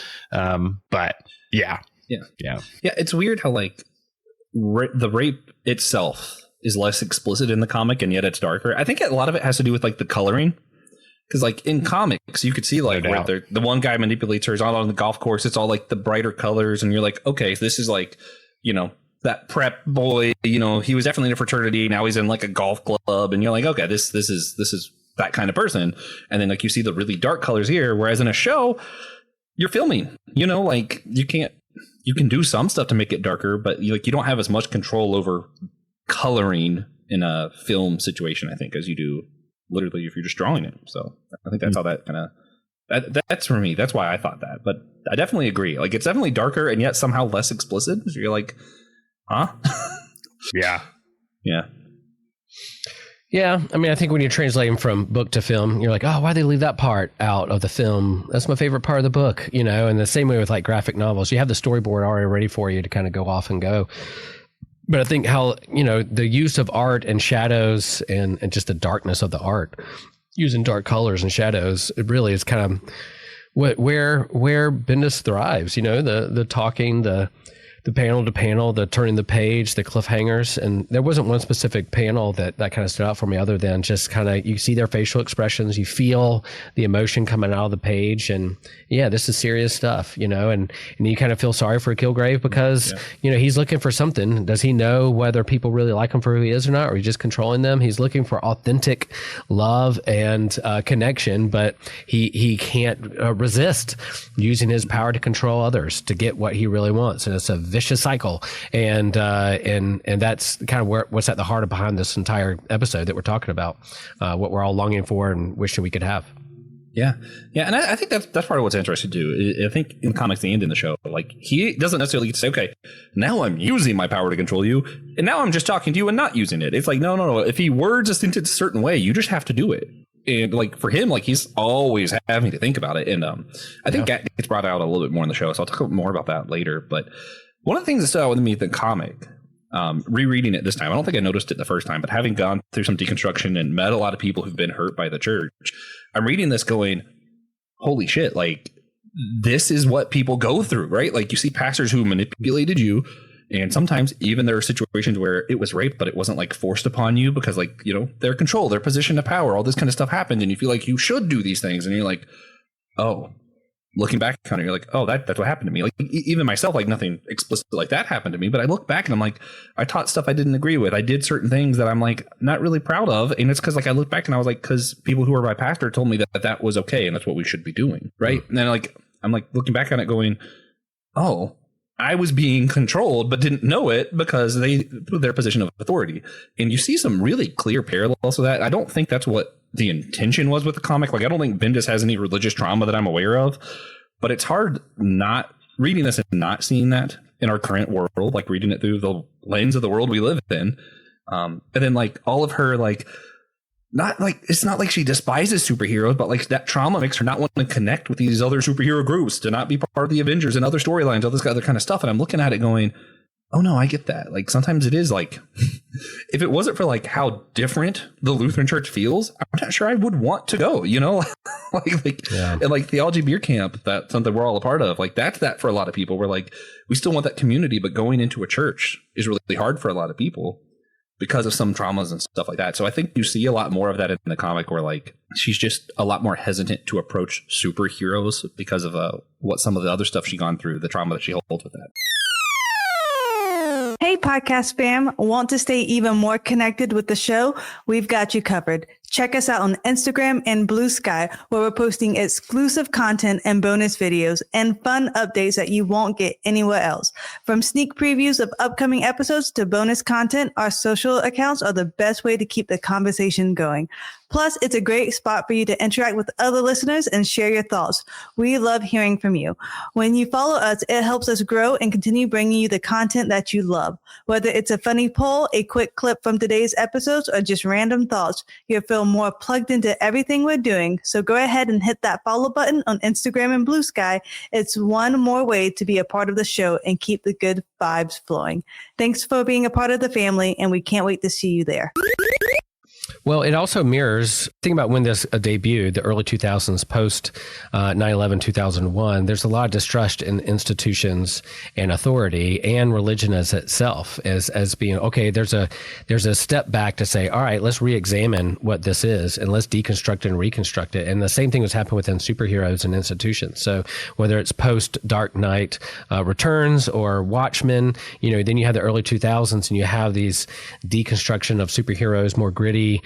But yeah. It's weird how like the rape itself is less explicit in the comic, and yet it's darker. I think a lot of it has to do with like the coloring. Because like in comics, you could see like where the one guy manipulates her on the golf course. It's all like the brighter colors, and you're like, okay, this is like, that prep boy. He was definitely in a fraternity. Now he's in like a golf club, and you're like, okay, this is that kind of person. And then like you see the really dark colors here, whereas in a show, you're filming. Like you can't you can do some stuff to make it darker, but you don't have as much control over coloring in a film situation, I think, as you do literally if you're just drawing it. So I think that's how that kind of that's for me. That's why I thought that. But I definitely agree. Like, it's definitely darker and yet somehow less explicit. So you're like, huh? Yeah. Yeah. Yeah, I mean, I think when you're translating from book to film, you're like, oh, why'd they leave that part out of the film? That's my favorite part of the book, And the same way with like graphic novels, you have the storyboard already ready for you to kind of go off and go. But I think how, the use of art and shadows and just the darkness of the art, using dark colors and shadows, it really is kind of where Bendis thrives, the talking, the panel to panel, the turning the page, the cliffhangers. And there wasn't one specific panel that kind of stood out for me other than just kind of, you see their facial expressions, you feel the emotion coming out of the page. And yeah, this is serious stuff, and you kind of feel sorry for Killgrave because, he's looking for something. Does he know whether people really like him for who he is or not? Or he's just controlling them? He's looking for authentic love and connection, but he can't resist using his power to control others to get what he really wants. And it's a vicious cycle, and that's kind of what's at the heart of behind this entire episode that we're talking about, what we're all longing for and wishing we could have. Yeah, and I think that's part of what's interesting too. I think in comics and in the show, like, he doesn't necessarily get to say, okay, now I'm using my power to control you, and now I'm just talking to you and not using it. It's like, no. If he words us into a certain way, you just have to do it. And like, for him, like, he's always having to think about it. And I think that gets brought out a little bit more in the show, so I'll talk more about that later. But one of the things that stood out with me, the comic, rereading it this time, I don't think I noticed it the first time, but having gone through some deconstruction and met a lot of people who've been hurt by the church, I'm reading this going, holy shit, like, this is what people go through, right? Like, you see pastors who manipulated you, and sometimes even there are situations where it was rape, but it wasn't like forced upon you because, like, their control, their position of power, all this kind of stuff happened, and you feel like you should do these things, and you're like, oh. Looking back on it, you're like, oh, that's what happened to me. Like, even myself, like, nothing explicit like that happened to me. But I look back and I'm like, I taught stuff I didn't agree with. I did certain things that I'm like not really proud of. And it's because, like, I look back and I was like, because people who were my pastor told me that was okay and that's what we should be doing. Right. And then, like, I'm like looking back on it going, oh, I was being controlled, but didn't know it because they put their position of authority. And you see some really clear parallels to that. I don't think that's what the intention was with the comic. Like, I don't think Bendis has any religious trauma that I'm aware of, but it's hard not reading this and not seeing that in our current world, like reading it through the lens of the world we live in. And then, like, all of her, like, not like, it's not like she despises superheroes, but like that trauma makes her not want to connect with these other superhero groups, to not be part of the Avengers and other storylines, all this other kind of stuff. And I'm looking at it going, oh no, I get that. Like, sometimes it is like, if it wasn't for like how different the Lutheran church feels, I'm not sure I would want to go, and like theology beer camp, that's something we're all a part of. Like, that's that for a lot of people. We're like, we still want that community, but going into a church is really hard for a lot of people because of some traumas and stuff like that. So I think you see a lot more of that in the comic, where like she's just a lot more hesitant to approach superheroes because of what some of the other stuff she's gone through, the trauma that she holds with that. Hey, podcast fam. Want to stay even more connected with the show? We've got you covered. Check us out on Instagram and Blue Sky, where we're posting exclusive content and bonus videos and fun updates that you won't get anywhere else. From sneak previews of upcoming episodes to bonus content, our social accounts are the best way to keep the conversation going. Plus, it's a great spot for you to interact with other listeners and share your thoughts. We love hearing from you. When you follow us, it helps us grow and continue bringing you the content that you love. Whether it's a funny poll, a quick clip from today's episodes, or just random thoughts, you'll feel more plugged into everything we're doing. So go ahead and hit that follow button on Instagram and Blue Sky. It's one more way to be a part of the show and keep the good vibes flowing. Thanks for being a part of the family, and we can't wait to see you there. Well, it also mirrors, think about when this debuted, the early 2000s, post 9/11, 2001, there's a lot of distrust in institutions and authority and religion as itself as being, okay, there's a step back to say, all right, let's re-examine what this is and let's deconstruct and reconstruct it. And the same thing was happening within superheroes and institutions. So whether it's post Dark Knight Returns or Watchmen, then you have the early 2000s and you have these deconstruction of superheroes, more gritty,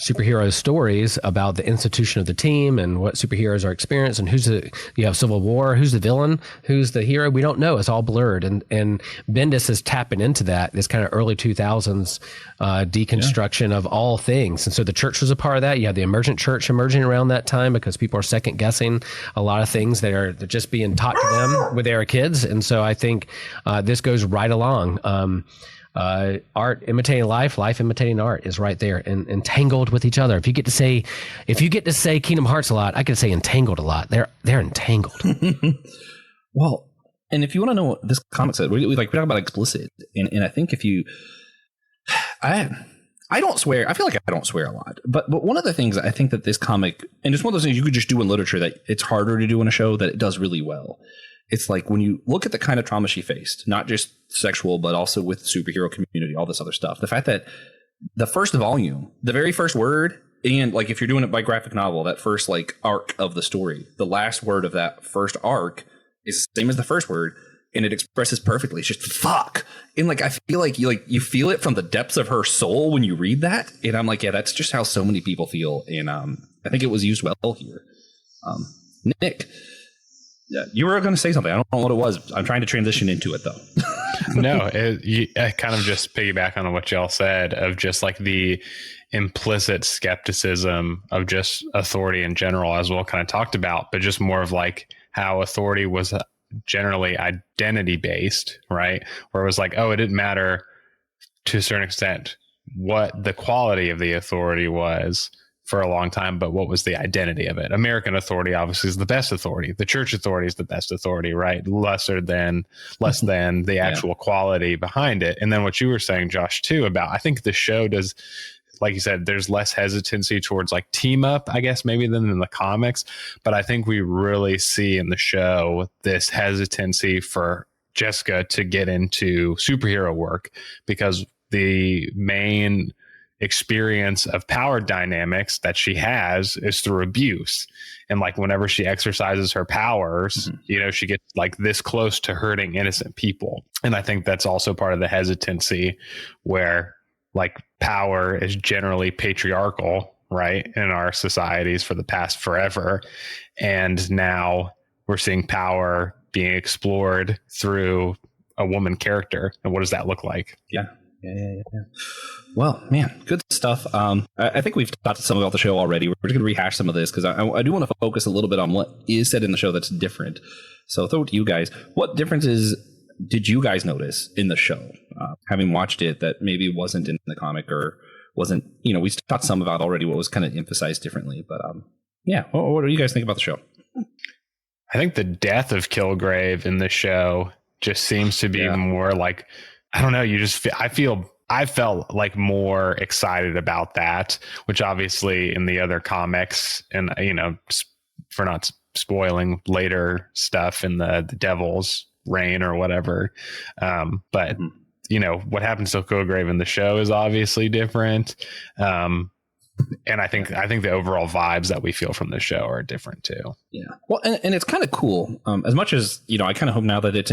superhero stories about the institution of the team and what superheroes are experiencing, and you have Civil War, who's the villain, who's the hero, we don't know. It's all blurred, and Bendis is tapping into that, this kind of early 2000s deconstruction of all things. And so the church was a part of that. You have the emergent church emerging around that time because people are second guessing a lot of things that are just being taught to them when they were kids. And so I think this goes right along. Art imitating life imitating art is right there, and entangled with each other. If you get to say Kingdom Hearts a lot, I could say entangled a lot. They're entangled. Well, and if you want to know what this comic said, we talk about explicit, and I think if you, I don't swear. I feel like I don't swear a lot, but one of the things I think that this comic, and it's one of those things you could just do in literature that it's harder to do in a show, that it does really well. It's like when you look at the kind of trauma she faced, not just sexual, but also with superhero community, all this other stuff. The fact that the first volume, the very first word, and like if you're doing it by graphic novel, that first like arc of the story, the last word of that first arc is the same as the first word, and it expresses perfectly. It's just fuck. And like I feel like you feel it from the depths of her soul when you read that. And I'm like, yeah, that's just how so many people feel. And I think it was used well here. Nick. Yeah, you were going to say something. I don't know what it was. I'm trying to transition into it, though. No, I kind of just piggyback on what y'all said of just like the implicit skepticism of just authority in general, as Will kind of talked about, but just more of like how authority was generally identity based, right? Where it was like, oh, it didn't matter to a certain extent what the quality of the authority was for a long time, but what was the identity of it? American authority obviously is the best authority. The church authority is the best authority, right? Less than the actual quality behind it. And then what you were saying, Josh, too, about, I think the show does, like you said, there's less hesitancy towards like team up, I guess, maybe than in the comics. But I think we really see in the show this hesitancy for Jessica to get into superhero work, because the main experience of power dynamics that she has is through abuse. And like whenever she exercises her powers, she gets like this close to hurting innocent people. And I think that's also part of the hesitancy, where like power is generally patriarchal, right, in our societies for the past forever. And now we're seeing power being explored through a woman character. And what does that look like? Yeah. Well, man, good stuff. I think we've talked some about the show already. We're just going to rehash some of this because I do want to focus a little bit on what is said in the show that's different. So I'll throw it to you guys. What differences did you guys notice in the show, having watched it, that maybe wasn't in the comic or wasn't, we talked some about already what was kind of emphasized differently. But what do you guys think about the show? I think the death of Killgrave in the show just seems to be more like, I don't know. I felt like more excited about that, which obviously in the other comics, and for not spoiling later stuff in the Devil's Reign or whatever, but what happens to Killgrave in the show is obviously different, and I think the overall vibes that we feel from the show are different too. Yeah, well, and it's kind of cool. As much as I kind of hope now that it's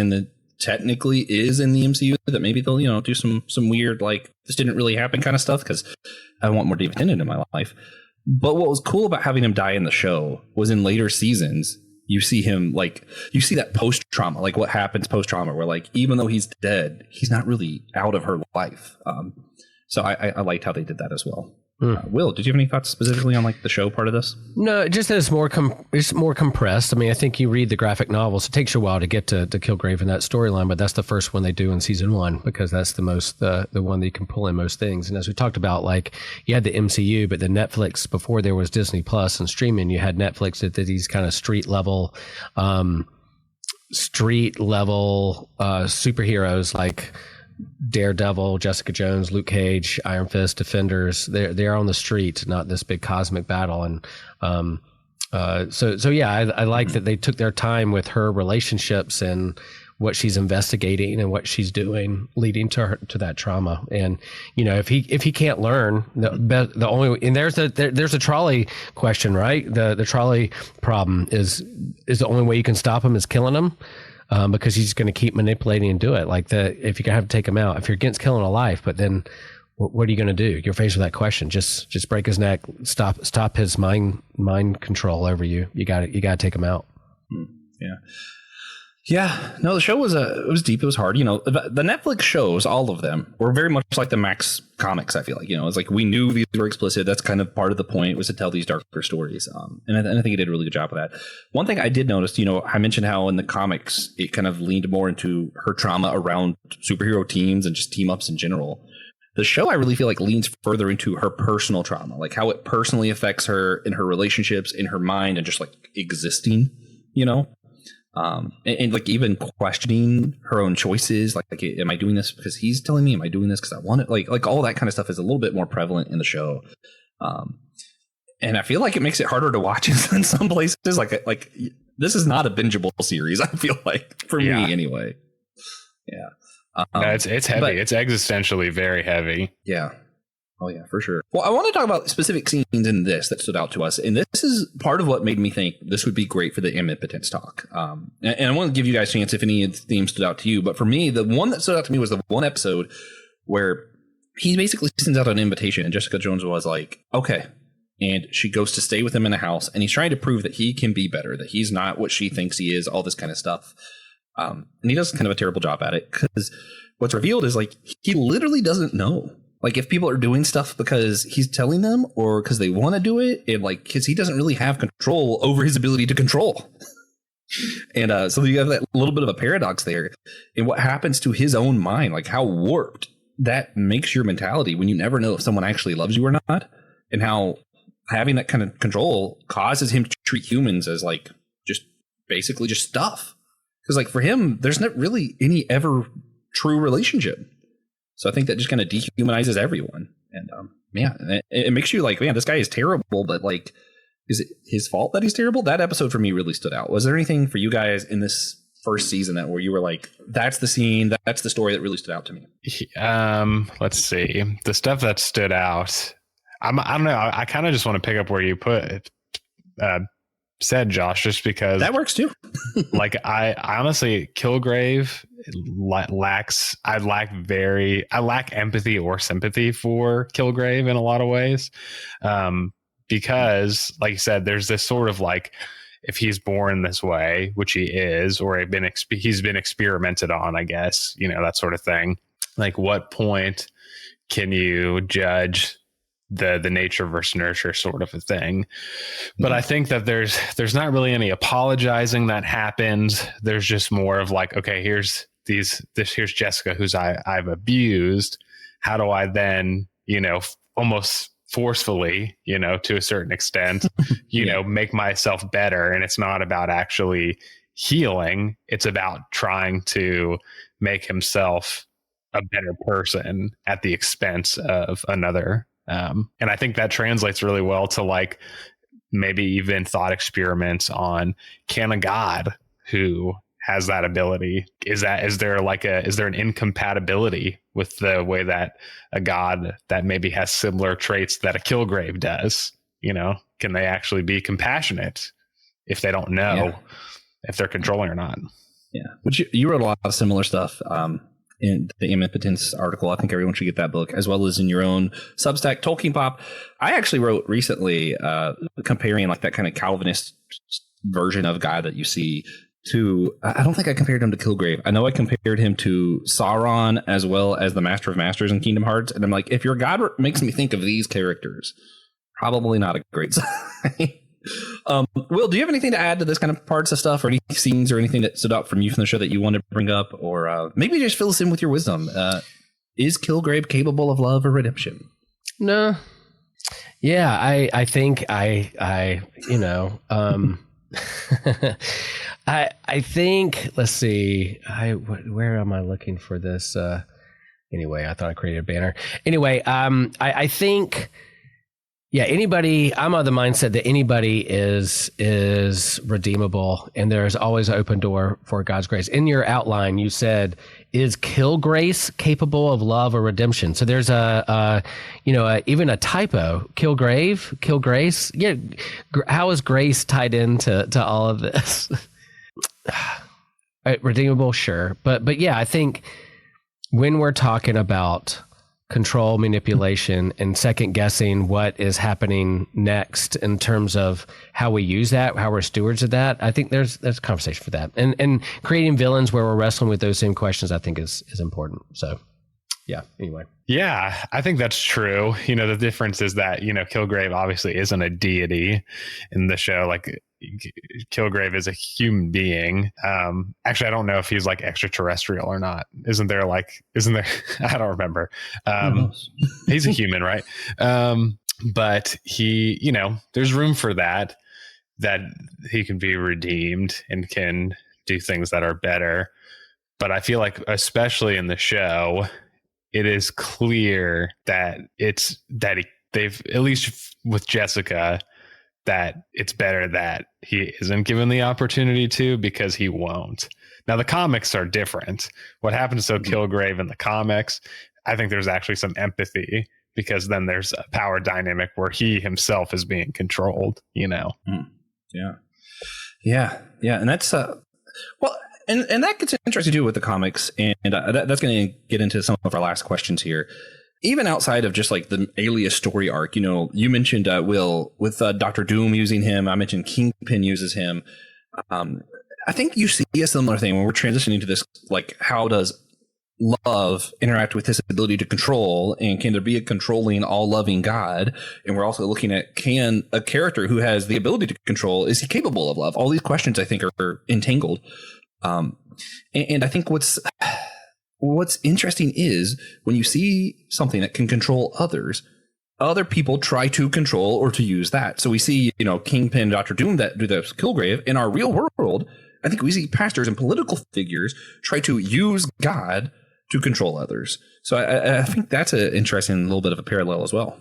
technically is in the MCU, that maybe they'll do some weird like this didn't really happen kind of stuff, because I want more David Tennant in my life. But what was cool about having him die in the show was in later seasons you see him, like, you see that post trauma, like what happens post trauma, where like even though he's dead, he's not really out of her life. So I liked how they did that as well. Will, did you have any thoughts specifically on like the show part of this? No, just that it's more compressed. I mean, I think you read the graphic novels. It takes you a while to get to Killgrave in that storyline, but that's the first one they do in season 1, because that's the most the one that you can pull in most things. And as we talked about, like you had the MCU, but the Netflix before there was Disney Plus and streaming. You had Netflix that did these kind of street level superheroes like Daredevil, Jessica Jones, Luke Cage, Iron Fist, Defenders. They're on the street, not this big cosmic battle. And so yeah, I like that they took their time with her relationships and what she's investigating and what she's doing, leading to that trauma. And if he can't learn, the only, and there's a trolley question, right? The trolley problem is the only way you can stop him is killing him. Because he's going to keep manipulating and do it. Like if you have to take him out, if you're against killing a life, but then what are you going to do? You're faced with that question. Just break his neck. Stop his mind control over you. You got to take him out. Yeah. Yeah, no, the show was it was deep. It was hard. The Netflix shows, all of them, were very much like the Max comics. I feel like, it's like we knew these were explicit. That's kind of part of the point, was to tell these darker stories. And I think he did a really good job of that. One thing I did notice, I mentioned how in the comics it kind of leaned more into her trauma around superhero teams and just team ups in general. The show, I really feel like, leans further into her personal trauma, like how it personally affects her in her relationships, in her mind, and just like existing, and like even questioning her own choices, like am I doing this because he's telling me? Am I doing this because I want it? Like all that kind of stuff is a little bit more prevalent in the show, and I feel like it makes it harder to watch in some places. Like this is not a bingeable series. I feel like, for me anyway. Yeah, it's heavy. But it's existentially very heavy. Yeah. Oh, yeah, for sure. Well, I want to talk about specific scenes in this that stood out to us. And this is part of what made me think this would be great for the Amipotence talk. And I want to give you guys a chance if any of the themes stood out to you. But for me, the one that stood out to me was the one episode where he basically sends out an invitation and Jessica Jones was like, okay. And she goes to stay with him in the house. And he's trying to prove that he can be better, that he's not what she thinks he is, all this kind of stuff. And he does kind of a terrible job at it, because what's revealed is like he literally doesn't know. Like if people are doing stuff because he's telling them or because they want to do it, and like because he doesn't really have control over his ability to control. And so you have that little bit of a paradox there in what happens to his own mind, like how warped that makes your mentality when you never know if someone actually loves you or not, and how having that kind of control causes him to treat humans as like just basically just stuff. Because like for him, there's not really any ever true relationship. So I think that just kind of dehumanizes everyone. And it makes you like, man, this guy is terrible, but like, is it his fault that he's terrible? That episode for me really stood out. Was there anything for you guys in this first season that where you were like, that's the scene, that's the story that really stood out to me? Let's see. The stuff that stood out, I don't know. I kind of just want to pick up where you said, Josh, just because that works too. Like I honestly, Killgrave lacks. I lack empathy or sympathy for Killgrave in a lot of ways, because, like you said, there's this sort of like, if he's born this way, which he is, or he's been experimented on, I guess, that sort of thing. Like, what point can you judge the nature versus nurture sort of a thing? But I think that there's not really any apologizing that happens. There's just more of like, okay, here's Jessica, who's I've abused. How do I then, almost forcefully, to a certain extent, make myself better? And it's not about actually healing. It's about trying to make himself a better person at the expense of another. And I think that translates really well to like maybe even thought experiments on, can a God who has that ability, is there an incompatibility with the way that a God that maybe has similar traits that a Killgrave does? Can they actually be compassionate if they don't know if they're controlling or not? Yeah, which you wrote a lot of similar stuff in the Amipotence article. I think everyone should get that book, as well as in your own Substack, Tolkien Pop. I actually wrote recently comparing like that kind of Calvinist version of guy that you see to, I don't think I compared him to Killgrave. I know I compared him to Sauron as well as the Master of Masters in Kingdom Hearts. And I'm like, if your God makes me think of these characters, probably not a great sign. Will, do you have anything to add to this kind of parts of stuff, or any scenes or anything that stood out from you from the show that you wanted to bring up, or maybe just fill us in with your wisdom? Is Killgrave capable of love or redemption? No. Yeah, I think I think, let's see, where am I looking for this? Anyway, I thought I created a banner. Anyway, I think, anybody, I'm of the mindset that anybody is redeemable, and there's always an open door for God's grace. In your outline, you said, is Killgrace capable of love or redemption? So there's even a typo, Killgrace. Yeah. How is grace tied into all of this? Redeemable, sure. But yeah, I think when we're talking about control, manipulation, and second guessing what is happening next in terms of how we use that, how we're stewards of that. I think there's a conversation for that. And creating villains where we're wrestling with those same questions, I think is important. So yeah, anyway. Yeah, I think that's true. The difference is that, Killgrave obviously isn't a deity in the show. Like, Killgrave is a human being. Actually, I don't know if he's like extraterrestrial or not. Isn't there? I don't remember. He's a human, right? But he, there's room for that he can be redeemed and can do things that are better. But I feel like, especially in the show, it is clear that they've, at least with Jessica, that it's better that he isn't given the opportunity to, because he won't. Now, the comics are different. What happens to Killgrave in the comics, I think there's actually some empathy, because then there's a power dynamic where he himself is being controlled, Yeah. And that's, and that gets interesting too with the comics. And that's going to get into some of our last questions here. Even outside of just like the Alias story arc, you mentioned Will with Dr. Doom using him. I mentioned Kingpin uses him. I think you see a similar thing when we're transitioning to this, like, how does love interact with this ability to control, and can there be a controlling, all-loving God? And we're also looking at, can a character who has the ability to control, is he capable of love? All these questions, I think, are entangled. And I think what's interesting is when you see something that can control others, other people try to control or to use that. So we see, Kingpin, Dr. Doom that do the Killgrave. In our real world, I think we see pastors and political figures try to use God to control others. So I think that's an interesting little bit of a parallel as well.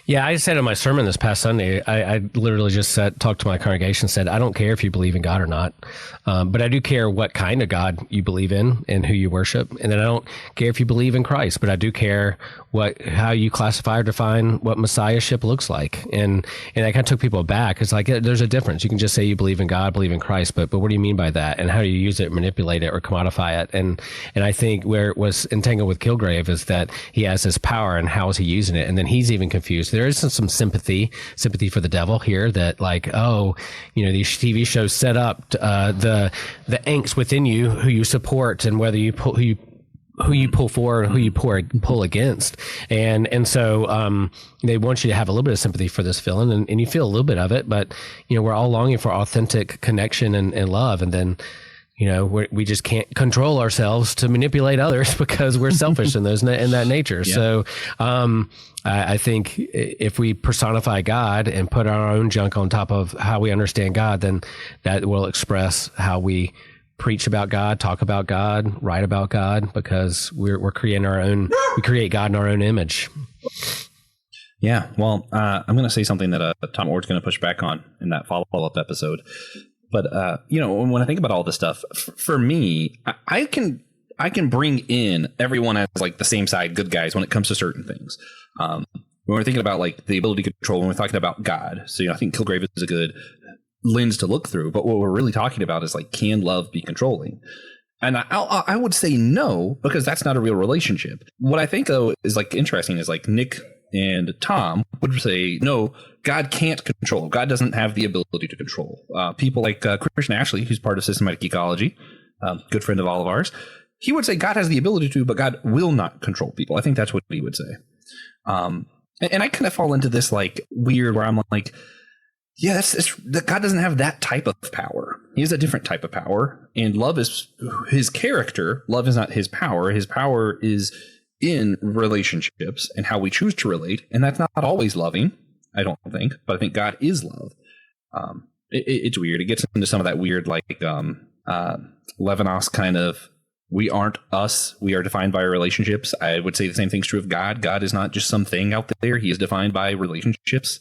Yeah, I said in my sermon this past Sunday, I literally just talked to my congregation, said, I don't care if you believe in God or not, but I do care what kind of God you believe in and who you worship. And then I don't care if you believe in Christ, but I do care how you classify or define what messiahship looks like. And I kind of took people aback. It's like, there's a difference. You can just say you believe in God, believe in Christ, but what do you mean by that? And how do you use it, manipulate it, or commodify it? And I think where it was entangled with Killgrave is that he has this power, and how is he using it? And then he's even confused. There is some sympathy for the devil here, that like, these TV shows set up the angst within you, who you support, and whether you pull, who you pull for, who you pull against. And so they want you to have a little bit of sympathy for this villain, and you feel a little bit of it, but we're all longing for authentic connection and love. And then we just can't control ourselves to manipulate others because we're selfish in that nature. Yeah. So I think if we personify God and put our own junk on top of how we understand God, then that will express how we preach about God, talk about God, write about God, because we're creating we create God in our own image. Yeah. Well, I'm going to say something that Tom Oord's going to push back on in that follow-up episode. But, when I think about all this stuff, for me, I can bring in everyone as like the same side good guys when it comes to certain things. When we're thinking about like the ability to control, when we're talking about God. So, I think Killgrave is a good lens to look through. But what we're really talking about is like, can love be controlling? And I would say no, because that's not a real relationship. What I think, though, is like interesting is like Nick and Tom would say, no, God can't control. God doesn't have the ability to control. People like Christian Ashley, who's part of Systematic Ecology, good friend of all of ours, he would say God has the ability to, but God will not control people. I think that's what he would say. And I kind of fall into this like weird where I'm like, yeah, God doesn't have that type of power. He has a different type of power, and love is his character. Love is not his power. His power is in relationships and how we choose to relate. And that's not always loving, I don't think, but I think God is love. It's weird. It gets into some of that weird, like Levinas kind of, we aren't us. We are defined by our relationships. I would say the same thing's true of God. God is not just something out there. He is defined by relationships.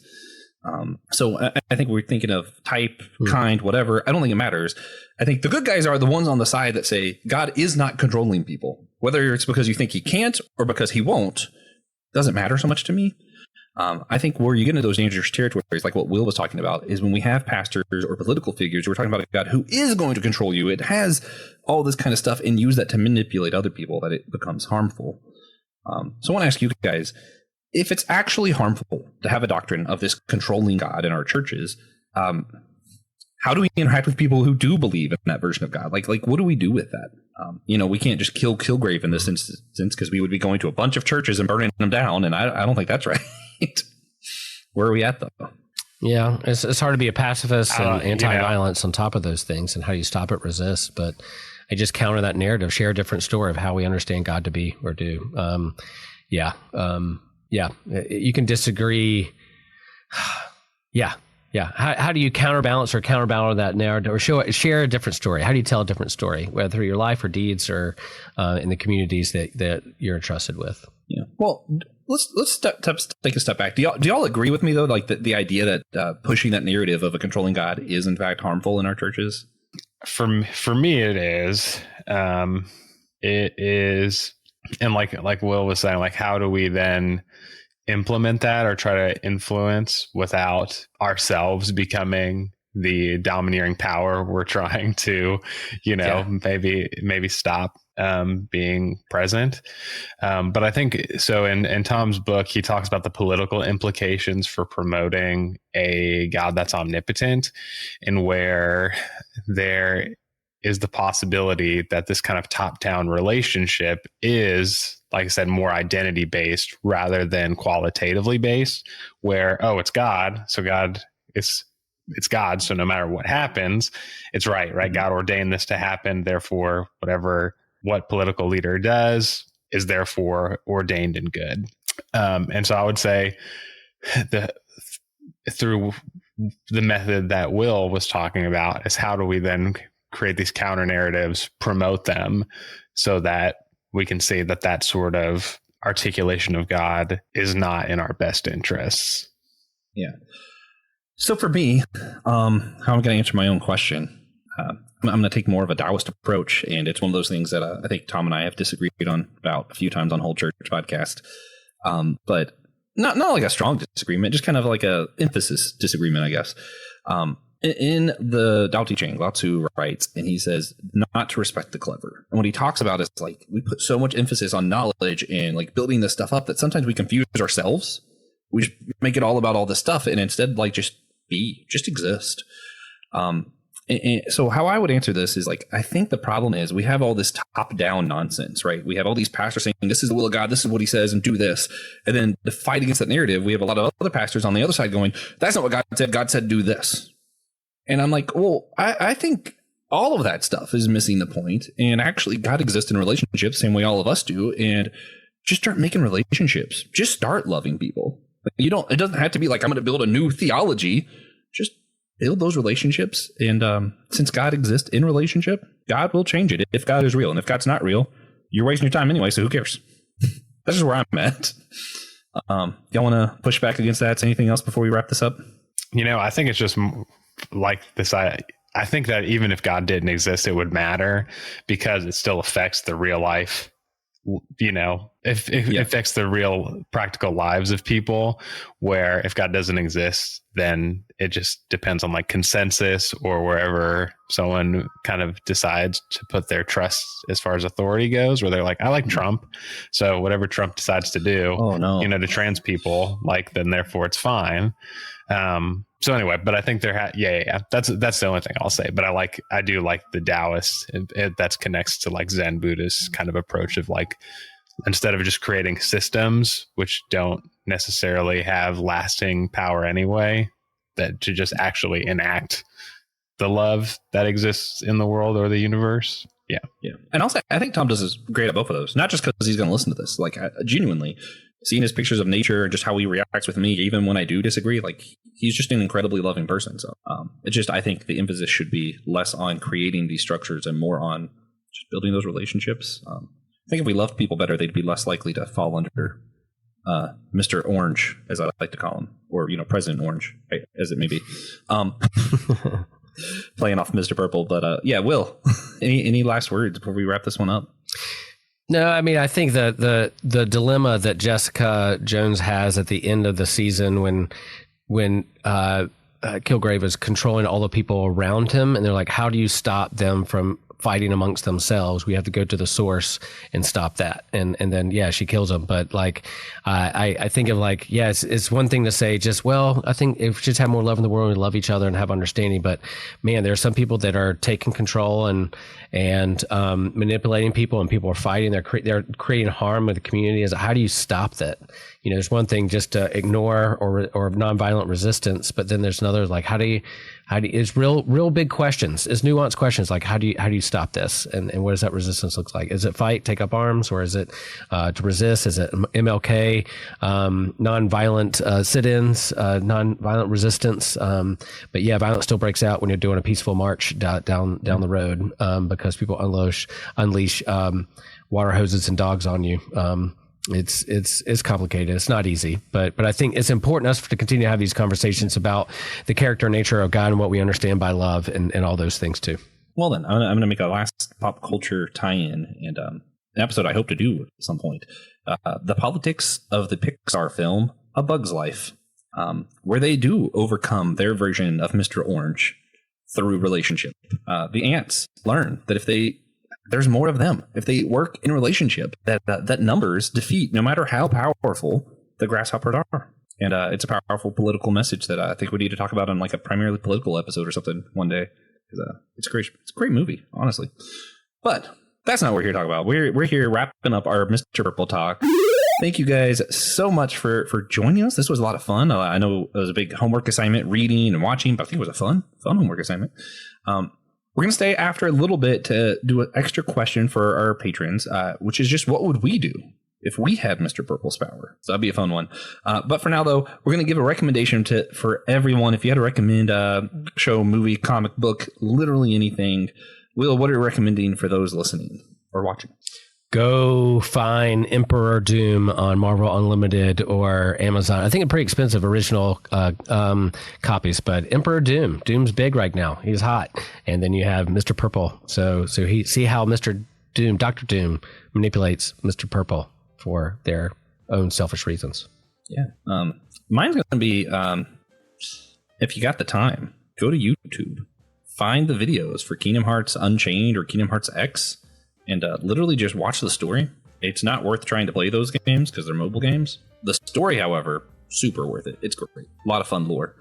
So I think we're thinking of type, kind, whatever. I don't think it matters. I think the good guys are the ones on the side that say God is not controlling people. Whether it's because you think he can't or because he won't, doesn't matter so much to me. I think where you get into those dangerous territories, like what Will was talking about, is when we have pastors or political figures, we're talking about a God who is going to control you. It has all this kind of stuff and use that to manipulate other people, that it becomes harmful. So I want to ask you guys, if it's actually harmful to have a doctrine of this controlling God in our churches, how do we interact with people who do believe in that version of God? Like what do we do with that? We can't just kill Killgrave in this instance because we would be going to a bunch of churches and burning them down, and I don't think that's right. Where are we at, though? Yeah, it's hard to be a pacifist and anti-violence on top of those things, and how do you stop it, resist? But I just counter that narrative, share a different story of how we understand God to be or do. You can disagree. Yeah. How do you counterbalance that narrative, or share a different story? How do you tell a different story, whether through your life or deeds or in the communities that you're entrusted with? Yeah. Well, let's take a step back. Do y'all agree with me though? Like the idea that pushing that narrative of a controlling God is in fact harmful in our churches? For me, it is. It is, and like Will was saying, like how do we then implement that or try to influence without ourselves becoming the domineering power we're trying to, maybe stop being present. But I think so in Tom's book, he talks about the political implications for promoting a God that's omnipotent, and where there is the possibility that this kind of top-down relationship is, like I said, more identity based rather than qualitatively based, where, it's God. So it's God. So no matter what happens, it's right. Mm-hmm. God ordained this to happen. Therefore, what political leader does is therefore ordained and good. And so I would say through the method that Will was talking about is how do we then create these counter narratives, promote them so that we can see that sort of articulation of God is not in our best interests. Yeah. So for me, how I'm going to answer my own question, I'm going to take more of a Taoist approach, and it's one of those things that I think Tom and I have disagreed on about a few times on Whole Church podcast, but not like a strong disagreement, just kind of like a emphasis disagreement, I guess. In the Tao Te Ching, Lao Tzu writes, and he says, not to respect the clever. And what he talks about is like, we put so much emphasis on knowledge and like building this stuff up that sometimes we confuse ourselves. We just make it all about all this stuff, and instead like just exist. And so how I would answer this is like, I think the problem is we have all this top down nonsense, right? We have all these pastors saying, this is the will of God, this is what he says, and do this. And then to fight against that narrative, we have a lot of other pastors on the other side going, that's not what God said. God said, do this. And I'm like, well, I think all of that stuff is missing the point. And actually God exists in relationships, same way all of us do. And just start making relationships. Just start loving people. It doesn't have to be like, I'm going to build a new theology. Just build those relationships. And since God exists in relationship, God will change it if God is real. And if God's not real, you're wasting your time anyway. So who cares? That's just where I'm at. Y'all want to push back against that? Anything else before we wrap this up? I think it's just like this. I think that even if God didn't exist, it would matter because it still affects the real life. It affects the real practical lives of people, where if God doesn't exist, then it just depends on like consensus or wherever someone kind of decides to put their trust as far as authority goes, where they're like, I like Trump. So whatever Trump decides to do, to trans people, like, then therefore it's fine. So anyway, but I think that's the only thing I'll say. But I do like the Taoist that connects to like Zen Buddhist kind of approach of like, instead of just creating systems which don't necessarily have lasting power anyway, that to just actually enact the love that exists in the world or the universe. Yeah. And also, I think Tom does great at both of those, not just because he's going to listen to this. Like, genuinely, seeing his pictures of nature and just how he reacts with me, even when I do disagree, like, he's just an incredibly loving person. So I think the emphasis should be less on creating these structures and more on just building those relationships. I think if we loved people better, they'd be less likely to fall under Mr. Orange, as I like to call him, or, President Orange, right, as it may be. Playing off Mr. Purple. But Will, any last words before we wrap this one up? No, I mean, I think the dilemma that Jessica Jones has at the end of the season when Killgrave is controlling all the people around him, and they're like, how do you stop them from fighting amongst themselves. We have to go to the source and stop that. And then, yeah, she kills him. But like, I think of like, yeah, it's one thing to say just, well, I think if we just have more love in the world, we love each other and have understanding. But man, there are some people that are taking control and manipulating people, and people are fighting. They're creating harm with the community. How do you stop that? You know, there's one thing just to ignore or nonviolent resistance, but then there's another, like, how do you, it's real big questions. It's nuanced questions. Like, how do you stop this? And what does that resistance look like? Is it fight, take up arms, or is it to resist? Is it MLK, nonviolent sit-ins, nonviolent resistance? But yeah, violence still breaks out when you're doing a peaceful march down the road, because people unleash water hoses and dogs on you. It's complicated. It's not easy, but I think it's important us to continue to have these conversations about the character and nature of God and what we understand by love and all those things too. Well, then I'm going to make a last pop culture tie-in and an episode I hope to do at some point. The politics of the Pixar film A Bug's Life, where they do overcome their version of Mr. Orange through relationship. The ants learn that there's more of them. If they work in relationship, that numbers defeat no matter how powerful the grasshoppers are. And it's a powerful political message that I think we need to talk about on like a primarily political episode or something one day. It's a great movie, honestly. But that's not what we're here to talk about. We're here wrapping up our Mr. Purple talk. Thank you guys so much for joining us. This was a lot of fun. I know it was a big homework assignment, reading and watching, but I think it was a fun homework assignment. We're going to stay after a little bit to do an extra question for our patrons, which is just what would we do if we had Mr. Purple's power? So that'd be a fun one. But for now, though, we're going to give a recommendation for everyone. If you had to recommend a show, movie, comic book, literally anything, Will, what are you recommending for those listening or watching? Go find Emperor Doom on Marvel Unlimited or Amazon. I think it's pretty expensive original copies, but Emperor Doom's big right now. He's hot. And then you have Mr. Purple. So see how Dr. Doom manipulates Mr. Purple for their own selfish reasons. Yeah. Mine's going to be, if you got the time, go to YouTube, find the videos for Kingdom Hearts Unchained or Kingdom Hearts X, and literally just watch the story. It's not worth trying to play those games because they're mobile games. The story, however, super worth it. It's great. A lot of fun lore.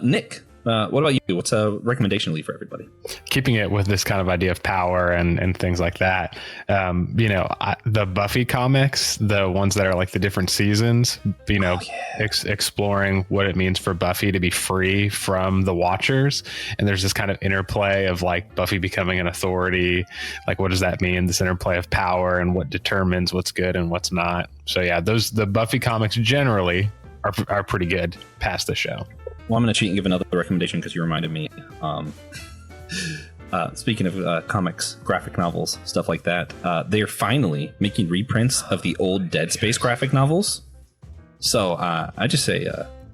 Nick, what about you? What's a recommendation leave for everybody? Keeping it with this kind of idea of power and things like that. The Buffy comics, the ones that are like the different seasons, exploring what it means for Buffy to be free from the Watchers. And there's this kind of interplay of like Buffy becoming an authority. Like, what does that mean? This interplay of power and what determines what's good and what's not. So yeah, the Buffy comics generally are pretty good past the show. Well, I'm going to cheat and give another recommendation because you reminded me. Speaking of comics, graphic novels, stuff like that, they're finally making reprints of the old Dead Space graphic novels. So I just say,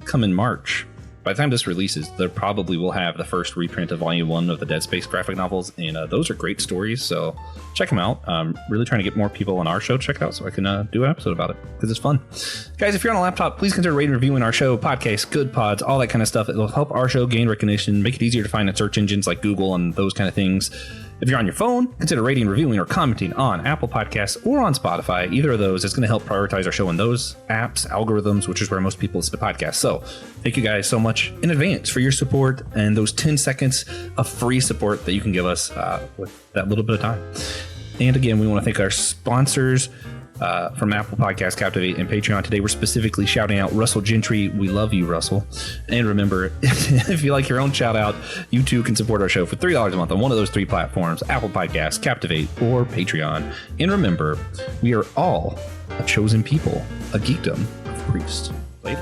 come in March. By the time this releases, they probably will have the first reprint of Volume 1 of the Dead Space graphic novels, and those are great stories, so check them out. I'm really trying to get more people on our show to check it out so I can do an episode about it, because it's fun. Guys, if you're on a laptop, please consider rating and reviewing our show, podcasts, good pods, all that kind of stuff. It'll help our show gain recognition, make it easier to find in search engines like Google and those kind of things. If you're on your phone, consider rating, reviewing, or commenting on Apple Podcasts or on Spotify. Either of those is going to help prioritize our show in those apps, algorithms, which is where most people listen to podcasts. So thank you guys so much in advance for your support and those 10 seconds of free support that you can give us with that little bit of time. And again, we want to thank our sponsors from Apple Podcasts, Captivate, and Patreon. Today, we're specifically shouting out Russell Gentry. We love you, Russell. And remember, if you like your own shout out, you too can support our show for $3 a month on one of those three platforms: Apple Podcasts, Captivate, or Patreon. And remember, we are all a chosen people, a geekdom of priests. Later.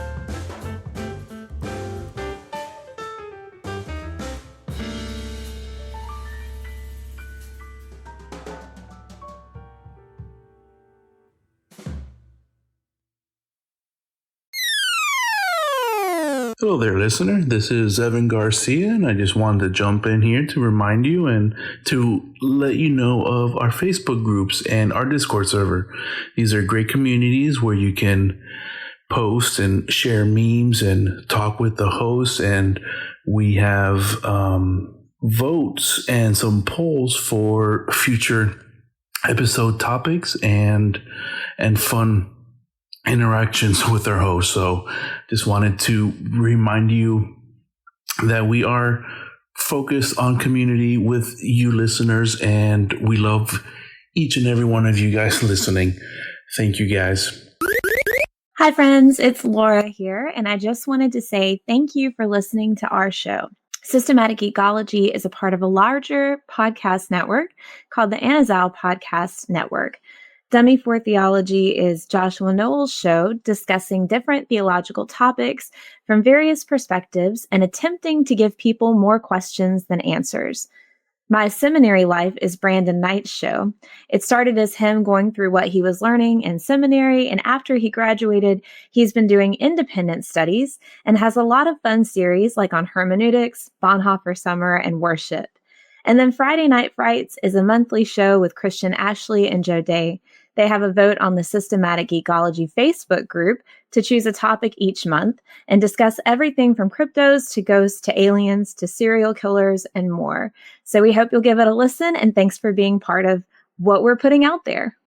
Hello there, listener. This is Evan Garcia, and I just wanted to jump in here to remind you and to let you know of our Facebook groups and our Discord server. These are great communities where you can post and share memes and talk with the hosts, and we have votes and some polls for future episode topics and fun interactions with our host. So just wanted to remind you that we are focused on community with you listeners, and we love each and every one of you guys listening. Thank you guys. Hi friends, it's Laura here, and I just wanted to say thank you for listening to our show. Systematic Geekology is a part of a larger podcast network called the Anazal Podcast Network. Dummy for Theology is Joshua Noel's show discussing different theological topics from various perspectives and attempting to give people more questions than answers. My Seminary Life is Brandon Knight's show. It started as him going through what he was learning in seminary, and after he graduated, he's been doing independent studies and has a lot of fun series like on hermeneutics, Bonhoeffer Summer, and worship. And then Friday Night Frights is a monthly show with Christian Ashley and Joe Day. They have a vote on the Systematic Geekology Facebook group to choose a topic each month and discuss everything from cryptos to ghosts to aliens to serial killers and more. So we hope you'll give it a listen, and thanks for being part of what we're putting out there.